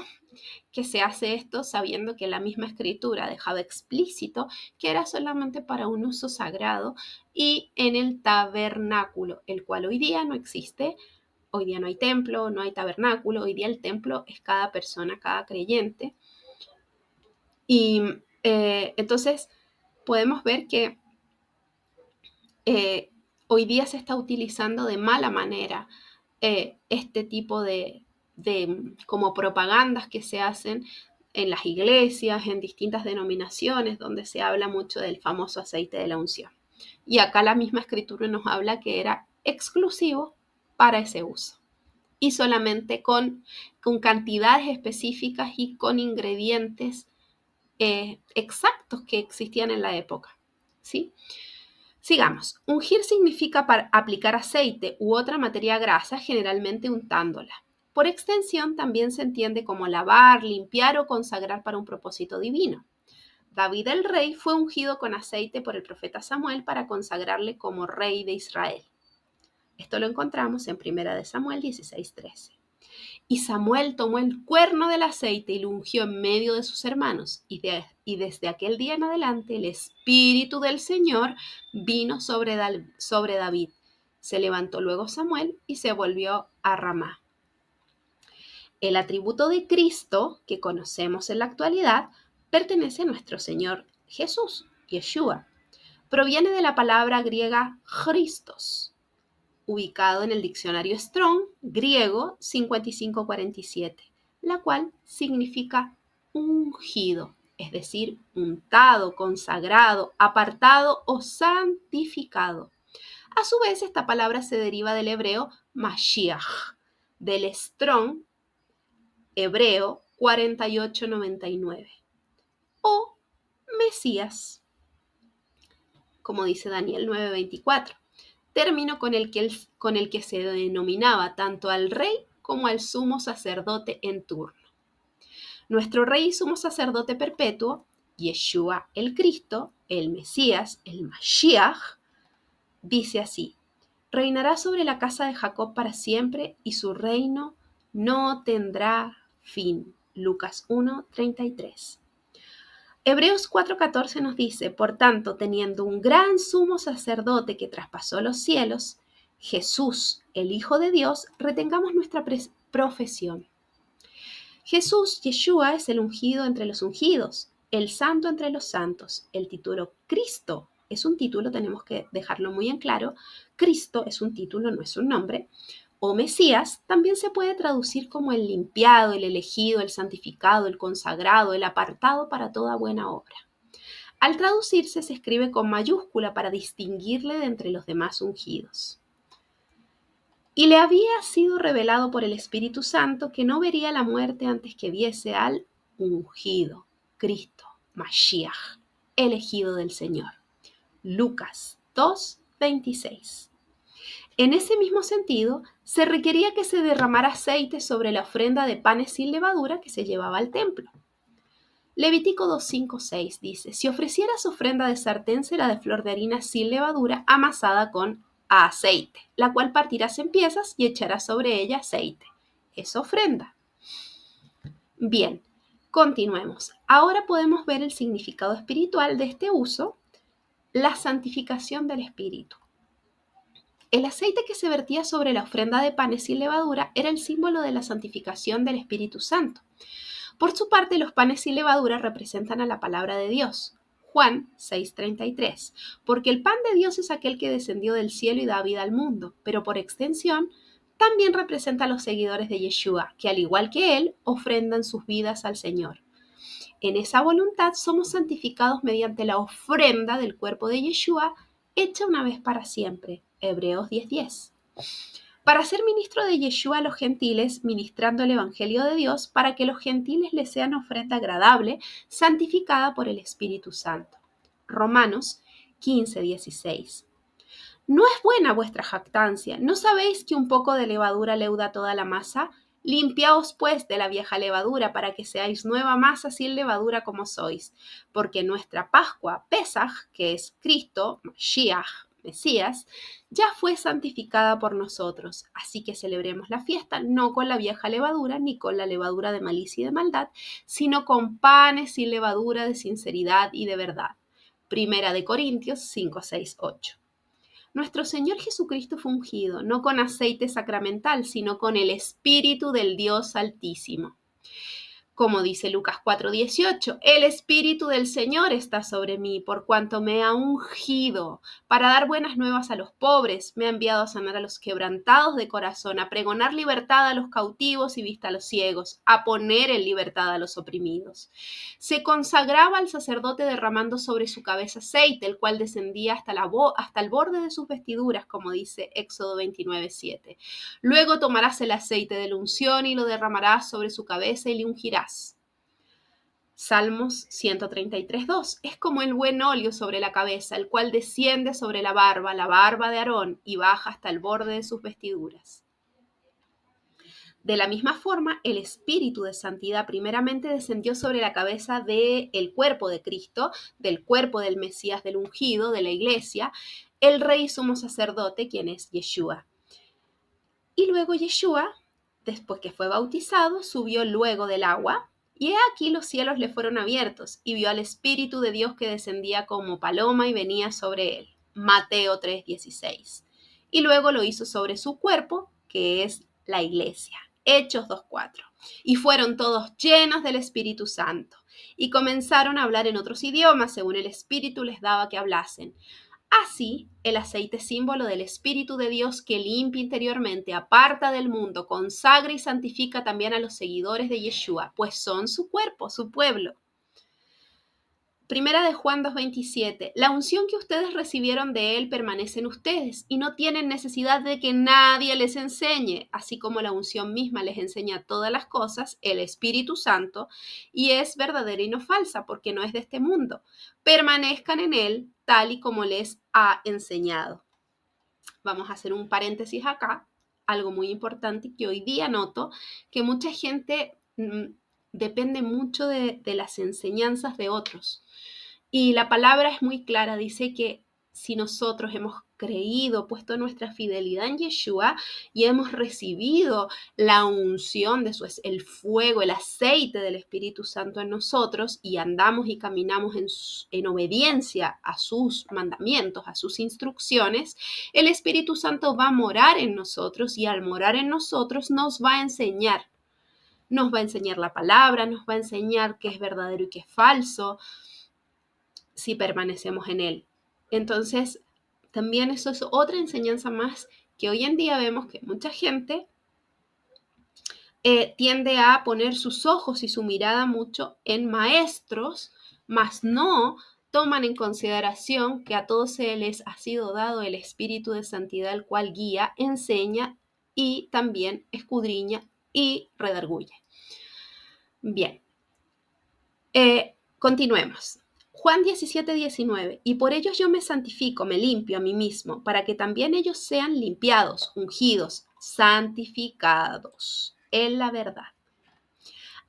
que se hace esto sabiendo que la misma escritura dejaba explícito que era solamente para un uso sagrado y en el tabernáculo, el cual hoy día no existe. Hoy día no hay templo, no hay tabernáculo, hoy día el templo es cada persona, cada creyente. Y entonces podemos ver que hoy día se está utilizando de mala manera este tipo de como propagandas que se hacen en las iglesias, en distintas denominaciones, donde se habla mucho del famoso aceite de la unción. Y acá la misma escritura nos habla que era exclusivo para ese uso. Y solamente con cantidades específicas y con ingredientes exactos que existían en la época. ¿Sí? Sigamos. Ungir significa aplicar aceite u otra materia grasa, generalmente untándola. Por extensión, también se entiende como lavar, limpiar o consagrar para un propósito divino. David el rey fue ungido con aceite por el profeta Samuel para consagrarle como rey de Israel. Esto lo encontramos en 1 Samuel 16:13. Y Samuel tomó el cuerno del aceite y lo ungió en medio de sus hermanos. Y desde aquel día en adelante el Espíritu del Señor vino sobre David. Se levantó luego Samuel y se volvió a Ramá. El atributo de Cristo que conocemos en la actualidad pertenece a nuestro Señor Jesús, Yeshua. Proviene de la palabra griega Christos, ubicado en el diccionario Strong, griego 5547, la cual significa ungido, es decir, untado, consagrado, apartado o santificado. A su vez, esta palabra se deriva del hebreo Mashiach, del Strong hebreo 4899, o Mesías, como dice Daniel 9:24. Término con el que se denominaba tanto al rey como al sumo sacerdote en turno. Nuestro rey y sumo sacerdote perpetuo, Yeshua el Cristo, el Mesías, el Mashiach, dice así: reinará sobre la casa de Jacob para siempre y su reino no tendrá fin. Lucas 1:33. Hebreos 4:14 nos dice, por tanto, teniendo un gran sumo sacerdote que traspasó los cielos, Jesús, el Hijo de Dios, retengamos nuestra profesión. Jesús, Yeshua, es el ungido entre los ungidos, el santo entre los santos. El título Cristo es un título, tenemos que dejarlo muy en claro. Cristo es un título, no es un nombre. O Mesías también se puede traducir como el limpiado, el elegido, el santificado, el consagrado, el apartado para toda buena obra. Al traducirse se escribe con mayúscula para distinguirle de entre los demás ungidos. Y le había sido revelado por el Espíritu Santo que no vería la muerte antes que viese al ungido, Cristo, Mashiach, elegido del Señor. Lucas 2:26. En ese mismo sentido, se requería que se derramara aceite sobre la ofrenda de panes sin levadura que se llevaba al templo. Levítico 2:5-6 dice, si ofrecieras ofrenda de sartén será de flor de harina sin levadura amasada con aceite, la cual partirás en piezas y echarás sobre ella aceite. Es ofrenda. Bien, continuemos. Ahora podemos ver el significado espiritual de este uso, la santificación del espíritu. El aceite que se vertía sobre la ofrenda de panes sin levadura era el símbolo de la santificación del Espíritu Santo. Por su parte, los panes sin levadura representan a la palabra de Dios. Juan 6:33, porque el pan de Dios es aquel que descendió del cielo y da vida al mundo, pero por extensión, también representa a los seguidores de Yeshua, que al igual que él, ofrendan sus vidas al Señor. En esa voluntad somos santificados mediante la ofrenda del cuerpo de Yeshua, hecha una vez para siempre. Hebreos 10:10. Para ser ministro de Yeshua a los gentiles, ministrando el Evangelio de Dios, para que los gentiles les sean ofrenda agradable, santificada por el Espíritu Santo. Romanos 15:16. No es buena vuestra jactancia. ¿No sabéis que un poco de levadura leuda toda la masa? Limpiaos pues de la vieja levadura para que seáis nueva masa sin levadura como sois. Porque nuestra Pascua, Pesaj, que es Cristo, Mashiach, Mesías, ya fue santificada por nosotros. Así que celebremos la fiesta no con la vieja levadura ni con la levadura de malicia y de maldad, sino con panes sin levadura de sinceridad y de verdad. Primera de Corintios 5, 6, 8. Nuestro Señor Jesucristo fue ungido, no con aceite sacramental, sino con el Espíritu del Dios Altísimo. Como dice Lucas 4:18, el Espíritu del Señor está sobre mí, por cuanto me ha ungido para dar buenas nuevas a los pobres, me ha enviado a sanar a los quebrantados de corazón, a pregonar libertad a los cautivos y vista a los ciegos, a poner en libertad a los oprimidos. Se consagraba al sacerdote derramando sobre su cabeza aceite, el cual descendía hasta el borde de sus vestiduras, como dice Éxodo 29:7. Luego tomarás el aceite de la unción y lo derramarás sobre su cabeza y le ungirás. Salmos 133:2. Es como el buen óleo sobre la cabeza, el cual desciende sobre la barba de Aarón, y baja hasta el borde de sus vestiduras. De la misma forma, el Espíritu de Santidad primeramente descendió sobre la cabeza del cuerpo de Cristo, del cuerpo del Mesías, del ungido, de la iglesia, el Rey y sumo sacerdote, quien es Yeshua. Y luego Yeshua, después que fue bautizado, subió luego del agua, y he aquí los cielos le fueron abiertos, y vio al Espíritu de Dios que descendía como paloma y venía sobre él. Mateo 3:16. Y luego lo hizo sobre su cuerpo, que es la iglesia. Hechos 2:4. Y fueron todos llenos del Espíritu Santo, y comenzaron a hablar en otros idiomas, según el Espíritu les daba que hablasen. Así, el aceite símbolo del Espíritu de Dios que limpia interiormente, aparta del mundo, consagra y santifica también a los seguidores de Yeshua, pues son su cuerpo, su pueblo. Primera de Juan 2:27. La unción que ustedes recibieron de él permanece en ustedes y no tienen necesidad de que nadie les enseñe, así como la unción misma les enseña todas las cosas, el Espíritu Santo, y es verdadera y no falsa, porque no es de este mundo. Permanezcan en él tal y como les ha enseñado. Vamos a hacer un paréntesis acá, algo muy importante que hoy día noto, que mucha gente depende mucho de las enseñanzas de otros. Y la palabra es muy clara, dice que si nosotros hemos creído, puesto nuestra fidelidad en Yeshua y hemos recibido la unción de el fuego, el aceite del Espíritu Santo en nosotros y andamos y caminamos en obediencia a sus mandamientos, a sus instrucciones, el Espíritu Santo va a morar en nosotros y al morar en nosotros nos va a enseñar. Nos va a enseñar la palabra, nos va a enseñar qué es verdadero y qué es falso, si permanecemos en él. Entonces, también eso es otra enseñanza más que hoy en día vemos que mucha gente tiende a poner sus ojos y su mirada mucho en maestros, mas no toman en consideración que a todos se les ha sido dado el Espíritu de Santidad, el cual guía, enseña y también escudriña y redarguye. Bien, continuemos. Juan 17:19. Y por ellos yo me santifico, me limpio a mí mismo, para que también ellos sean limpiados, ungidos, santificados en la verdad.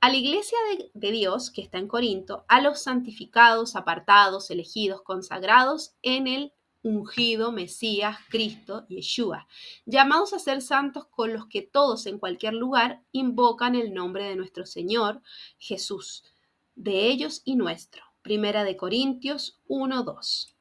A la iglesia de Dios que está en Corinto, a los santificados, apartados, elegidos, consagrados en el ungido, Mesías, Cristo, Yeshua, llamados a ser santos con los que todos en cualquier lugar invocan el nombre de nuestro Señor Jesús, de ellos y nuestro. Primera de Corintios 1:2.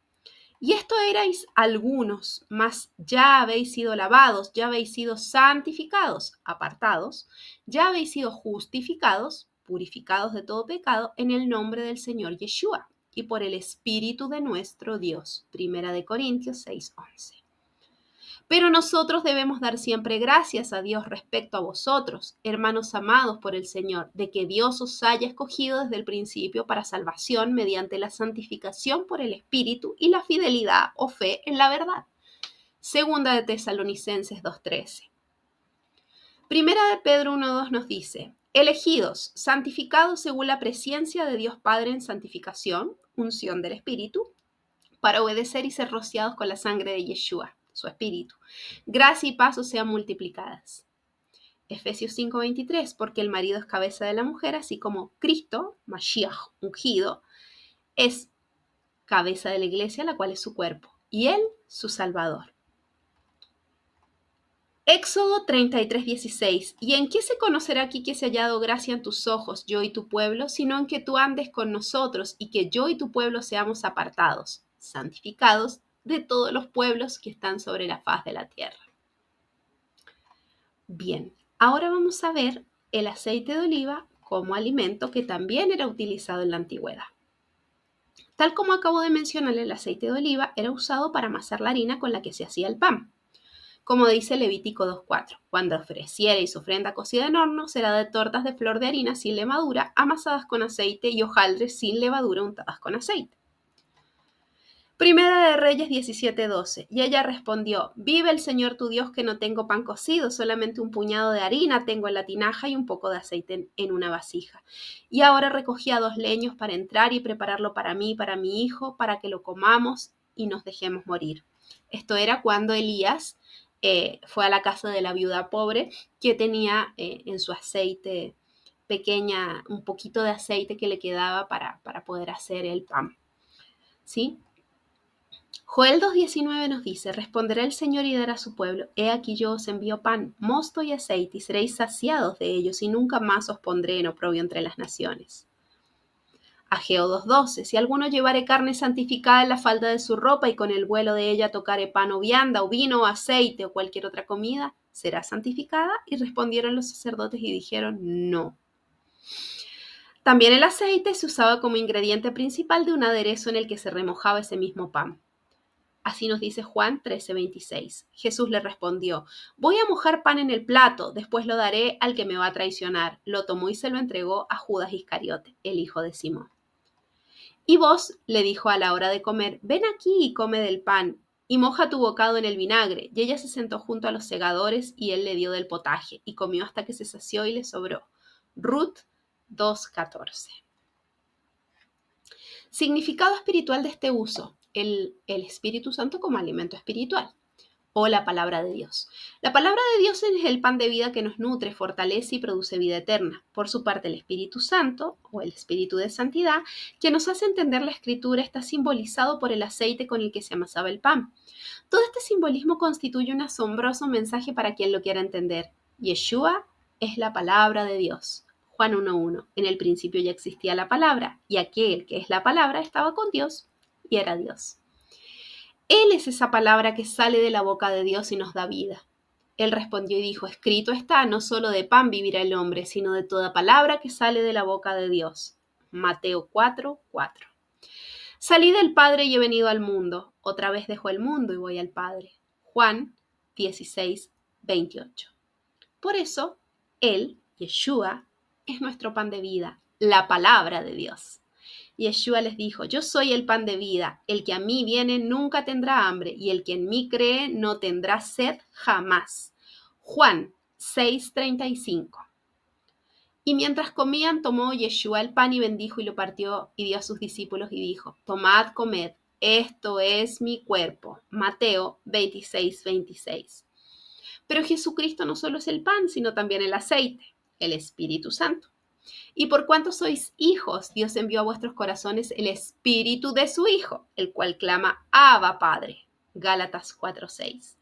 Y esto erais algunos, mas ya habéis sido lavados, ya habéis sido santificados, apartados, ya habéis sido justificados, purificados de todo pecado, en el nombre del Señor Yeshua y por el Espíritu de nuestro Dios. Primera de Corintios 6:11. Pero nosotros debemos dar siempre gracias a Dios respecto a vosotros, hermanos amados por el Señor, de que Dios os haya escogido desde el principio para salvación mediante la santificación por el Espíritu y la fidelidad o fe en la verdad. Segunda de Tesalonicenses 2:13. Primera de Pedro 1:2 nos dice: elegidos, santificados según la presencia de Dios Padre en santificación, unción del Espíritu, para obedecer y ser rociados con la sangre de Yeshua, su Espíritu. Gracia y paz os sean multiplicadas. Efesios 5:23, porque el marido es cabeza de la mujer, así como Cristo, Mashiach, ungido, es cabeza de la iglesia, la cual es su cuerpo, y él su Salvador. Éxodo 33:16. ¿Y en qué se conocerá aquí que se ha hallado gracia en tus ojos, yo y tu pueblo, sino en que tú andes con nosotros y que yo y tu pueblo seamos apartados, santificados de todos los pueblos que están sobre la faz de la tierra? Bien, ahora vamos a ver el aceite de oliva como alimento que también era utilizado en la antigüedad. Tal como acabo de mencionar, el aceite de oliva era usado para amasar la harina con la que se hacía el pan. Como dice Levítico 2:4, cuando ofreciereis ofrenda cocida en horno, será de tortas de flor de harina sin levadura, amasadas con aceite, y hojaldres sin levadura untadas con aceite. Primera de Reyes 17:12. Y ella respondió: vive el Señor tu Dios que no tengo pan cocido, solamente un puñado de harina tengo en la tinaja y un poco de aceite en una vasija. Y ahora recogía 2 leños para entrar y prepararlo para mí y para mi hijo, para que lo comamos y nos dejemos morir. Esto era cuando Elías fue a la casa de la viuda pobre que tenía en su aceite pequeña, un poquito de aceite que le quedaba para poder hacer el pan. ¿Sí? Joel 2:19 nos dice: responderá el Señor y dará a su pueblo: he aquí yo os envío pan, mosto y aceite, y seréis saciados de ellos, y nunca más os pondré en oprobio entre las naciones. Ageo 2:12. Si alguno llevare carne santificada en la falda de su ropa, y con el vuelo de ella tocare pan o vianda, o vino, o aceite, o cualquier otra comida, ¿será santificada? Y respondieron los sacerdotes y dijeron: no. También el aceite se usaba como ingrediente principal de un aderezo en el que se remojaba ese mismo pan. Así nos dice Juan 13:26. Jesús le respondió: voy a mojar pan en el plato, después lo daré al que me va a traicionar. Lo tomó y se lo entregó a Judas Iscariote, el hijo de Simón. Y vos, le dijo a la hora de comer: ven aquí y come del pan, y moja tu bocado en el vinagre. Y ella se sentó junto a los segadores, y él le dio del potaje, y comió hasta que se sació y le sobró. Ruth 2:14. Significado espiritual de este uso: el Espíritu Santo como alimento espiritual, o la palabra de Dios. La palabra de Dios es el pan de vida que nos nutre, fortalece y produce vida eterna. Por su parte, el Espíritu Santo, o el Espíritu de Santidad, que nos hace entender la Escritura, está simbolizado por el aceite con el que se amasaba el pan. Todo este simbolismo constituye un asombroso mensaje para quien lo quiera entender. Yeshua es la palabra de Dios. Juan 1:1. En el principio ya existía la palabra, y aquel que es la palabra estaba con Dios y era Dios. Él es esa palabra que sale de la boca de Dios y nos da vida. Él respondió y dijo: escrito está, no solo de pan vivirá el hombre, sino de toda palabra que sale de la boca de Dios. Mateo 4:4. Salí del Padre y he venido al mundo. Otra vez dejo el mundo y voy al Padre. Juan 16:28. Por eso, Él, Yeshua, es nuestro pan de vida, la palabra de Dios. Yeshua les dijo: yo soy el pan de vida, el que a mí viene nunca tendrá hambre, y el que en mí cree no tendrá sed jamás. Juan 6:35. Y mientras comían, tomó Yeshua el pan y bendijo y lo partió y dio a sus discípulos y dijo: tomad, comed, esto es mi cuerpo. Mateo 26:26. Pero Jesucristo no solo es el pan, sino también el aceite, el Espíritu Santo. Y por cuanto sois hijos, Dios envió a vuestros corazones el Espíritu de su Hijo, el cual clama: Abba, Padre. Gálatas 4:6.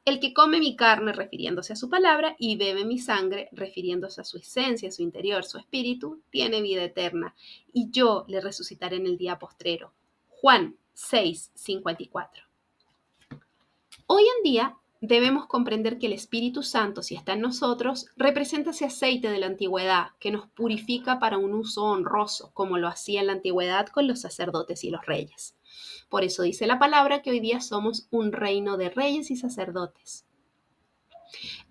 El que come mi carne, refiriéndose a su palabra, y bebe mi sangre, refiriéndose a su esencia, su interior, su espíritu, tiene vida eterna, y yo le resucitaré en el día postrero. Juan 6:54. Hoy en día debemos comprender que el Espíritu Santo, si está en nosotros, representa ese aceite de la antigüedad que nos purifica para un uso honroso, como lo hacía en la antigüedad con los sacerdotes y los reyes. Por eso dice la palabra que hoy día somos un reino de reyes y sacerdotes.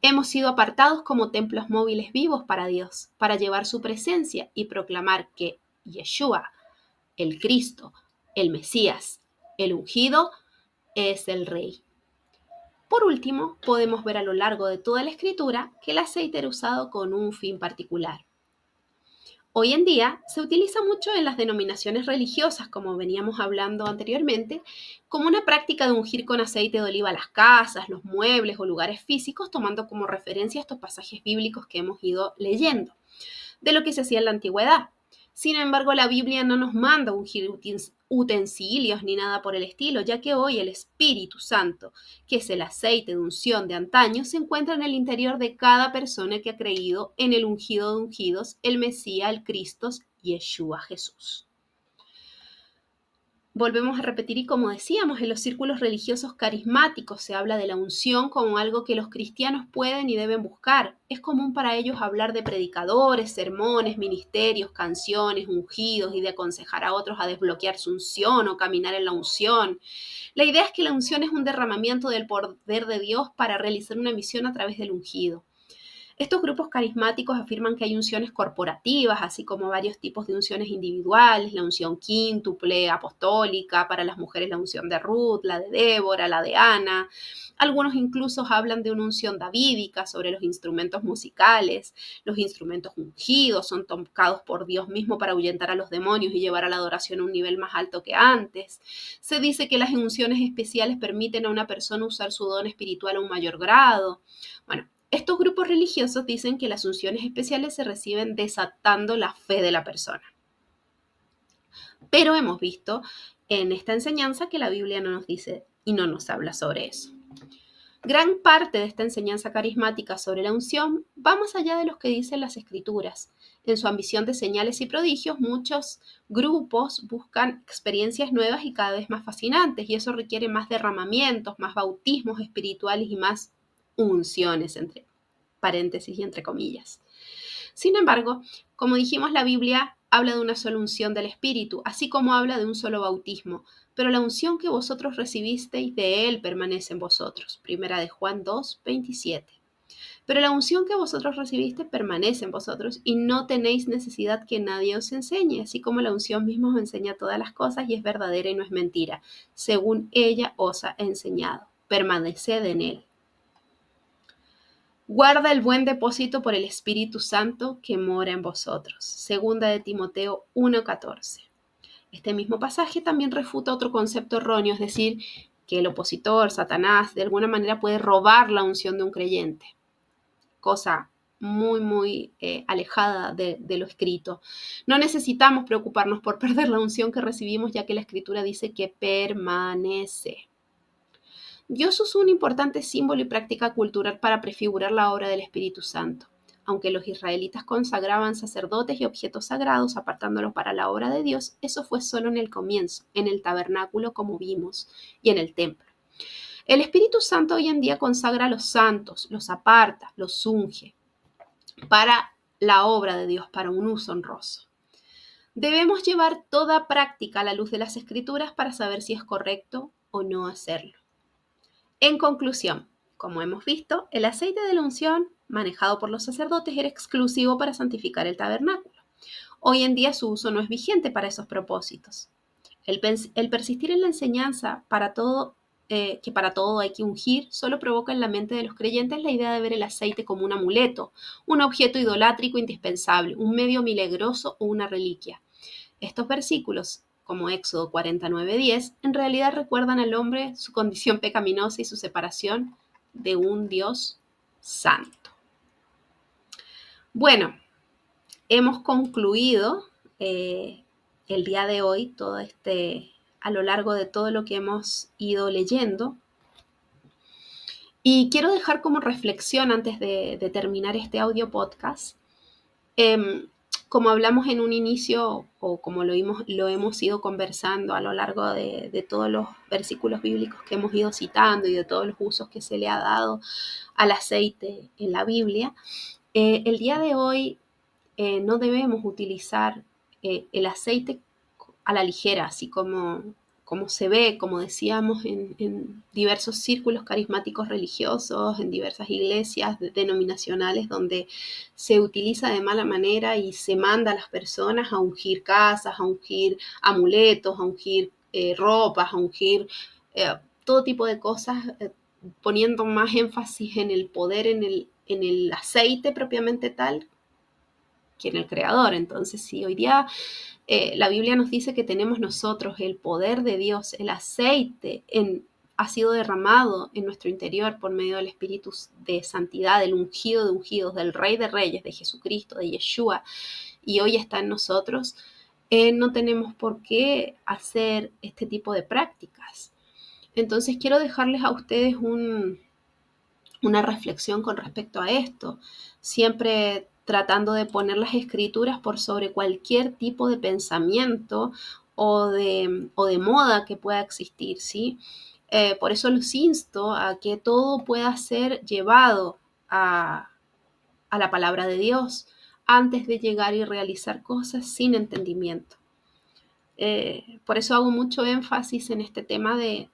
Hemos sido apartados como templos móviles vivos para Dios, para llevar su presencia y proclamar que Yeshua, el Cristo, el Mesías, el ungido, es el Rey. Por último, podemos ver a lo largo de toda la Escritura que el aceite era usado con un fin particular. Hoy en día se utiliza mucho en las denominaciones religiosas, como veníamos hablando anteriormente, como una práctica de ungir con aceite de oliva las casas, los muebles o lugares físicos, tomando como referencia estos pasajes bíblicos que hemos ido leyendo, de lo que se hacía en la antigüedad. Sin embargo, la Biblia no nos manda ungir utensilios ni nada por el estilo, ya que hoy el Espíritu Santo, que es el aceite de unción de antaño, se encuentra en el interior de cada persona que ha creído en el ungido de ungidos, el Mesías, el Cristo, Yeshua Jesús. Volvemos a repetir y como decíamos, en los círculos religiosos carismáticos se habla de la unción como algo que los cristianos pueden y deben buscar. Es común para ellos hablar de predicadores, sermones, ministerios, canciones, ungidos y de aconsejar a otros a desbloquear su unción o caminar en la unción. La idea es que la unción es un derramamiento del poder de Dios para realizar una misión a través del ungido. Estos grupos carismáticos afirman que hay unciones corporativas, así como varios tipos de unciones individuales, la unción quíntuple, apostólica, para las mujeres la unción de Ruth, la de Débora, la de Ana. Algunos incluso hablan de una unción davídica sobre los instrumentos musicales. Los instrumentos ungidos son tocados por Dios mismo para ahuyentar a los demonios y llevar a la adoración a un nivel más alto que antes. Se dice que las unciones especiales permiten a una persona usar su don espiritual a un mayor grado. Bueno, estos grupos religiosos dicen que las unciones especiales se reciben desatando la fe de la persona. Pero hemos visto en esta enseñanza que la Biblia no nos dice y no nos habla sobre eso. Gran parte de esta enseñanza carismática sobre la unción va más allá de lo que dicen las Escrituras. En su ambición de señales y prodigios, muchos grupos buscan experiencias nuevas y cada vez más fascinantes, y eso requiere más derramamientos, más bautismos espirituales y más unciones, entre paréntesis y entre comillas. Sin embargo, como dijimos, la Biblia habla de una sola unción del Espíritu, así como habla de un solo bautismo, pero la unción que vosotros recibisteis de Él permanece en vosotros. Primera de Juan 2:27. Pero la unción que vosotros recibiste permanece en vosotros y no tenéis necesidad que nadie os enseñe, así como la unción misma os enseña todas las cosas y es verdadera y no es mentira, según ella os ha enseñado. Permaneced en Él. Guarda el buen depósito por el Espíritu Santo que mora en vosotros. Segunda de Timoteo 1:14. Este mismo pasaje también refuta otro concepto erróneo, es decir, que el opositor, Satanás, de alguna manera puede robar la unción de un creyente. Cosa muy alejada de lo escrito. No necesitamos preocuparnos por perder la unción que recibimos, ya que la Escritura dice que permanece. Dios usó un importante símbolo y práctica cultural para prefigurar la obra del Espíritu Santo. Aunque los israelitas consagraban sacerdotes y objetos sagrados apartándolos para la obra de Dios, eso fue solo en el comienzo, en el tabernáculo como vimos, y en el templo. El Espíritu Santo hoy en día consagra a los santos, los aparta, los unge para la obra de Dios, para un uso honroso. Debemos llevar toda práctica a la luz de las Escrituras para saber si es correcto o no hacerlo. En conclusión, como hemos visto, el aceite de la unción manejado por los sacerdotes era exclusivo para santificar el tabernáculo. Hoy en día su uso no es vigente para esos propósitos. El persistir en la enseñanza que para todo hay que ungir solo provoca en la mente de los creyentes la idea de ver el aceite como un amuleto, un objeto idolátrico indispensable, un medio milagroso o una reliquia. Estos versículos, como Éxodo 49:10, en realidad recuerdan al hombre su condición pecaminosa y su separación de un Dios santo. Bueno, hemos concluido el día de hoy todo este a lo largo de todo lo que hemos ido leyendo. Y quiero dejar como reflexión antes de terminar este audio podcast. Como hablamos en un inicio, o como lo hemos ido conversando a lo largo de todos los versículos bíblicos que hemos ido citando y de todos los usos que se le ha dado al aceite en la Biblia, el día de hoy no debemos utilizar el aceite a la ligera, así como se ve, como decíamos, en diversos círculos carismáticos religiosos, en diversas iglesias denominacionales donde se utiliza de mala manera y se manda a las personas a ungir casas, a ungir amuletos, a ungir ropas, a ungir todo tipo de cosas, poniendo más énfasis en el poder, en el aceite propiamente tal, que en el creador. Entonces, si hoy día la Biblia nos dice que tenemos nosotros el poder de Dios, el aceite ha sido derramado en nuestro interior por medio del Espíritu de santidad, del ungido de ungidos, del Rey de Reyes, de Jesucristo, de Yeshua, y hoy está en nosotros, no tenemos por qué hacer este tipo de prácticas. Entonces quiero dejarles a ustedes una reflexión con respecto a esto, siempre tratando de poner las escrituras por sobre cualquier tipo de pensamiento o de moda que pueda existir, ¿sí? Por eso los insto a que todo pueda ser llevado a la palabra de Dios antes de llegar y realizar cosas sin entendimiento. Por eso hago mucho énfasis en este tema de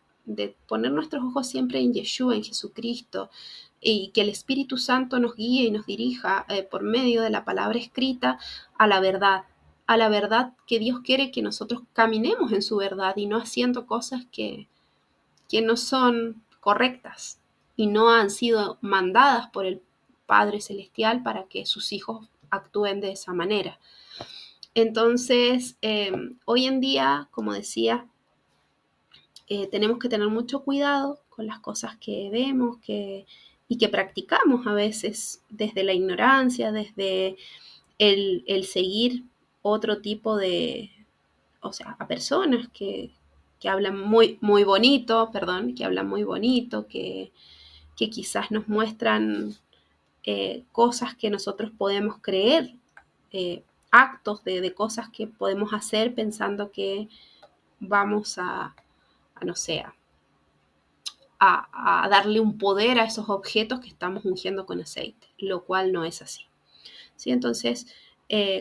poner nuestros ojos siempre en Yeshua, en Jesucristo, y que el Espíritu Santo nos guíe y nos dirija por medio de la palabra escrita a la verdad que Dios quiere que nosotros caminemos en su verdad y no haciendo cosas que no son correctas y no han sido mandadas por el Padre Celestial para que sus hijos actúen de esa manera. Entonces, hoy en día, como decía, tenemos que tener mucho cuidado con las cosas que vemos y que practicamos a veces desde la ignorancia, desde el seguir otro tipo de, o sea, a personas que hablan muy bonito, perdón, que hablan muy bonito, que quizás nos muestran cosas que nosotros podemos creer, actos de cosas que podemos hacer pensando que vamos no sé, a darle un poder a esos objetos que estamos ungiendo con aceite, lo cual no es así. ¿Sí? Entonces,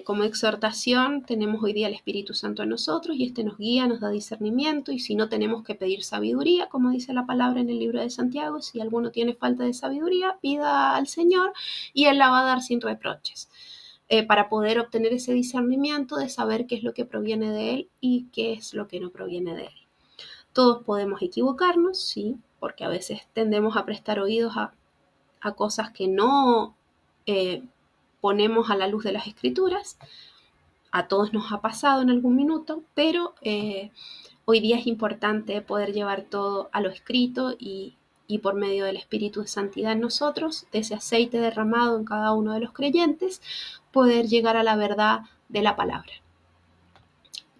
como exhortación, tenemos hoy día el Espíritu Santo en nosotros y este nos guía, nos da discernimiento, y si no, tenemos que pedir sabiduría, como dice la palabra en el libro de Santiago. Si alguno tiene falta de sabiduría, pida al Señor y Él la va a dar sin reproches, para poder obtener ese discernimiento de saber qué es lo que proviene de Él y qué es lo que no proviene de Él. Todos podemos equivocarnos, sí, porque a veces tendemos a prestar oídos a cosas que no ponemos a la luz de las escrituras. A todos nos ha pasado en algún minuto, pero hoy día es importante poder llevar todo a lo escrito y por medio del Espíritu de Santidad en nosotros, de ese aceite derramado en cada uno de los creyentes, poder llegar a la verdad de la palabra,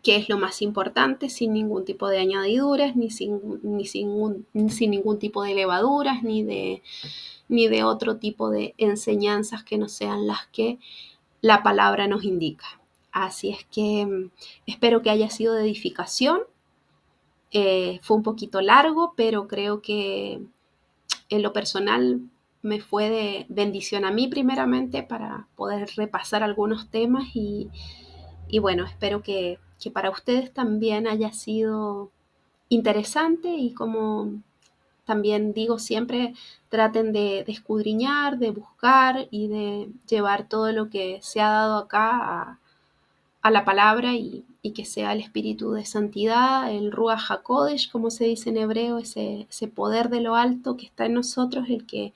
que es lo más importante, sin ningún tipo de añadiduras, sin ningún tipo de levaduras, ni de otro tipo de enseñanzas que no sean las que la palabra nos indica. Así es que espero que haya sido de edificación. Fue un poquito largo, pero creo que en lo personal me fue de bendición a mí primeramente para poder repasar algunos temas y bueno, espero que para ustedes también haya sido interesante, y como también digo siempre, traten de escudriñar, de buscar y de llevar todo lo que se ha dado acá a la palabra, y que sea el espíritu de santidad, el Ruach HaKodesh, como se dice en hebreo, ese poder de lo alto que está en nosotros, el que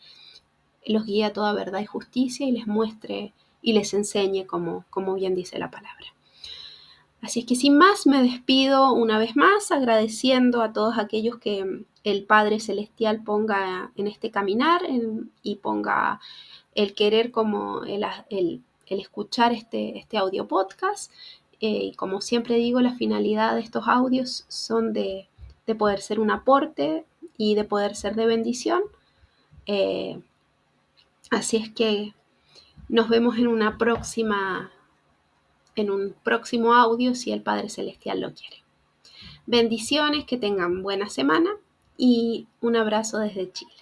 los guía a toda verdad y justicia y les muestre y les enseñe como bien dice la palabra. Así es que sin más me despido una vez más agradeciendo a todos aquellos que el Padre Celestial ponga en este caminar y ponga el querer como el escuchar este audio podcast, y como siempre digo, la finalidad de estos audios son de poder ser un aporte y de poder ser de bendición. Así es que nos vemos en un próximo audio si el Padre Celestial lo quiere. Bendiciones, que tengan buena semana y un abrazo desde Chile.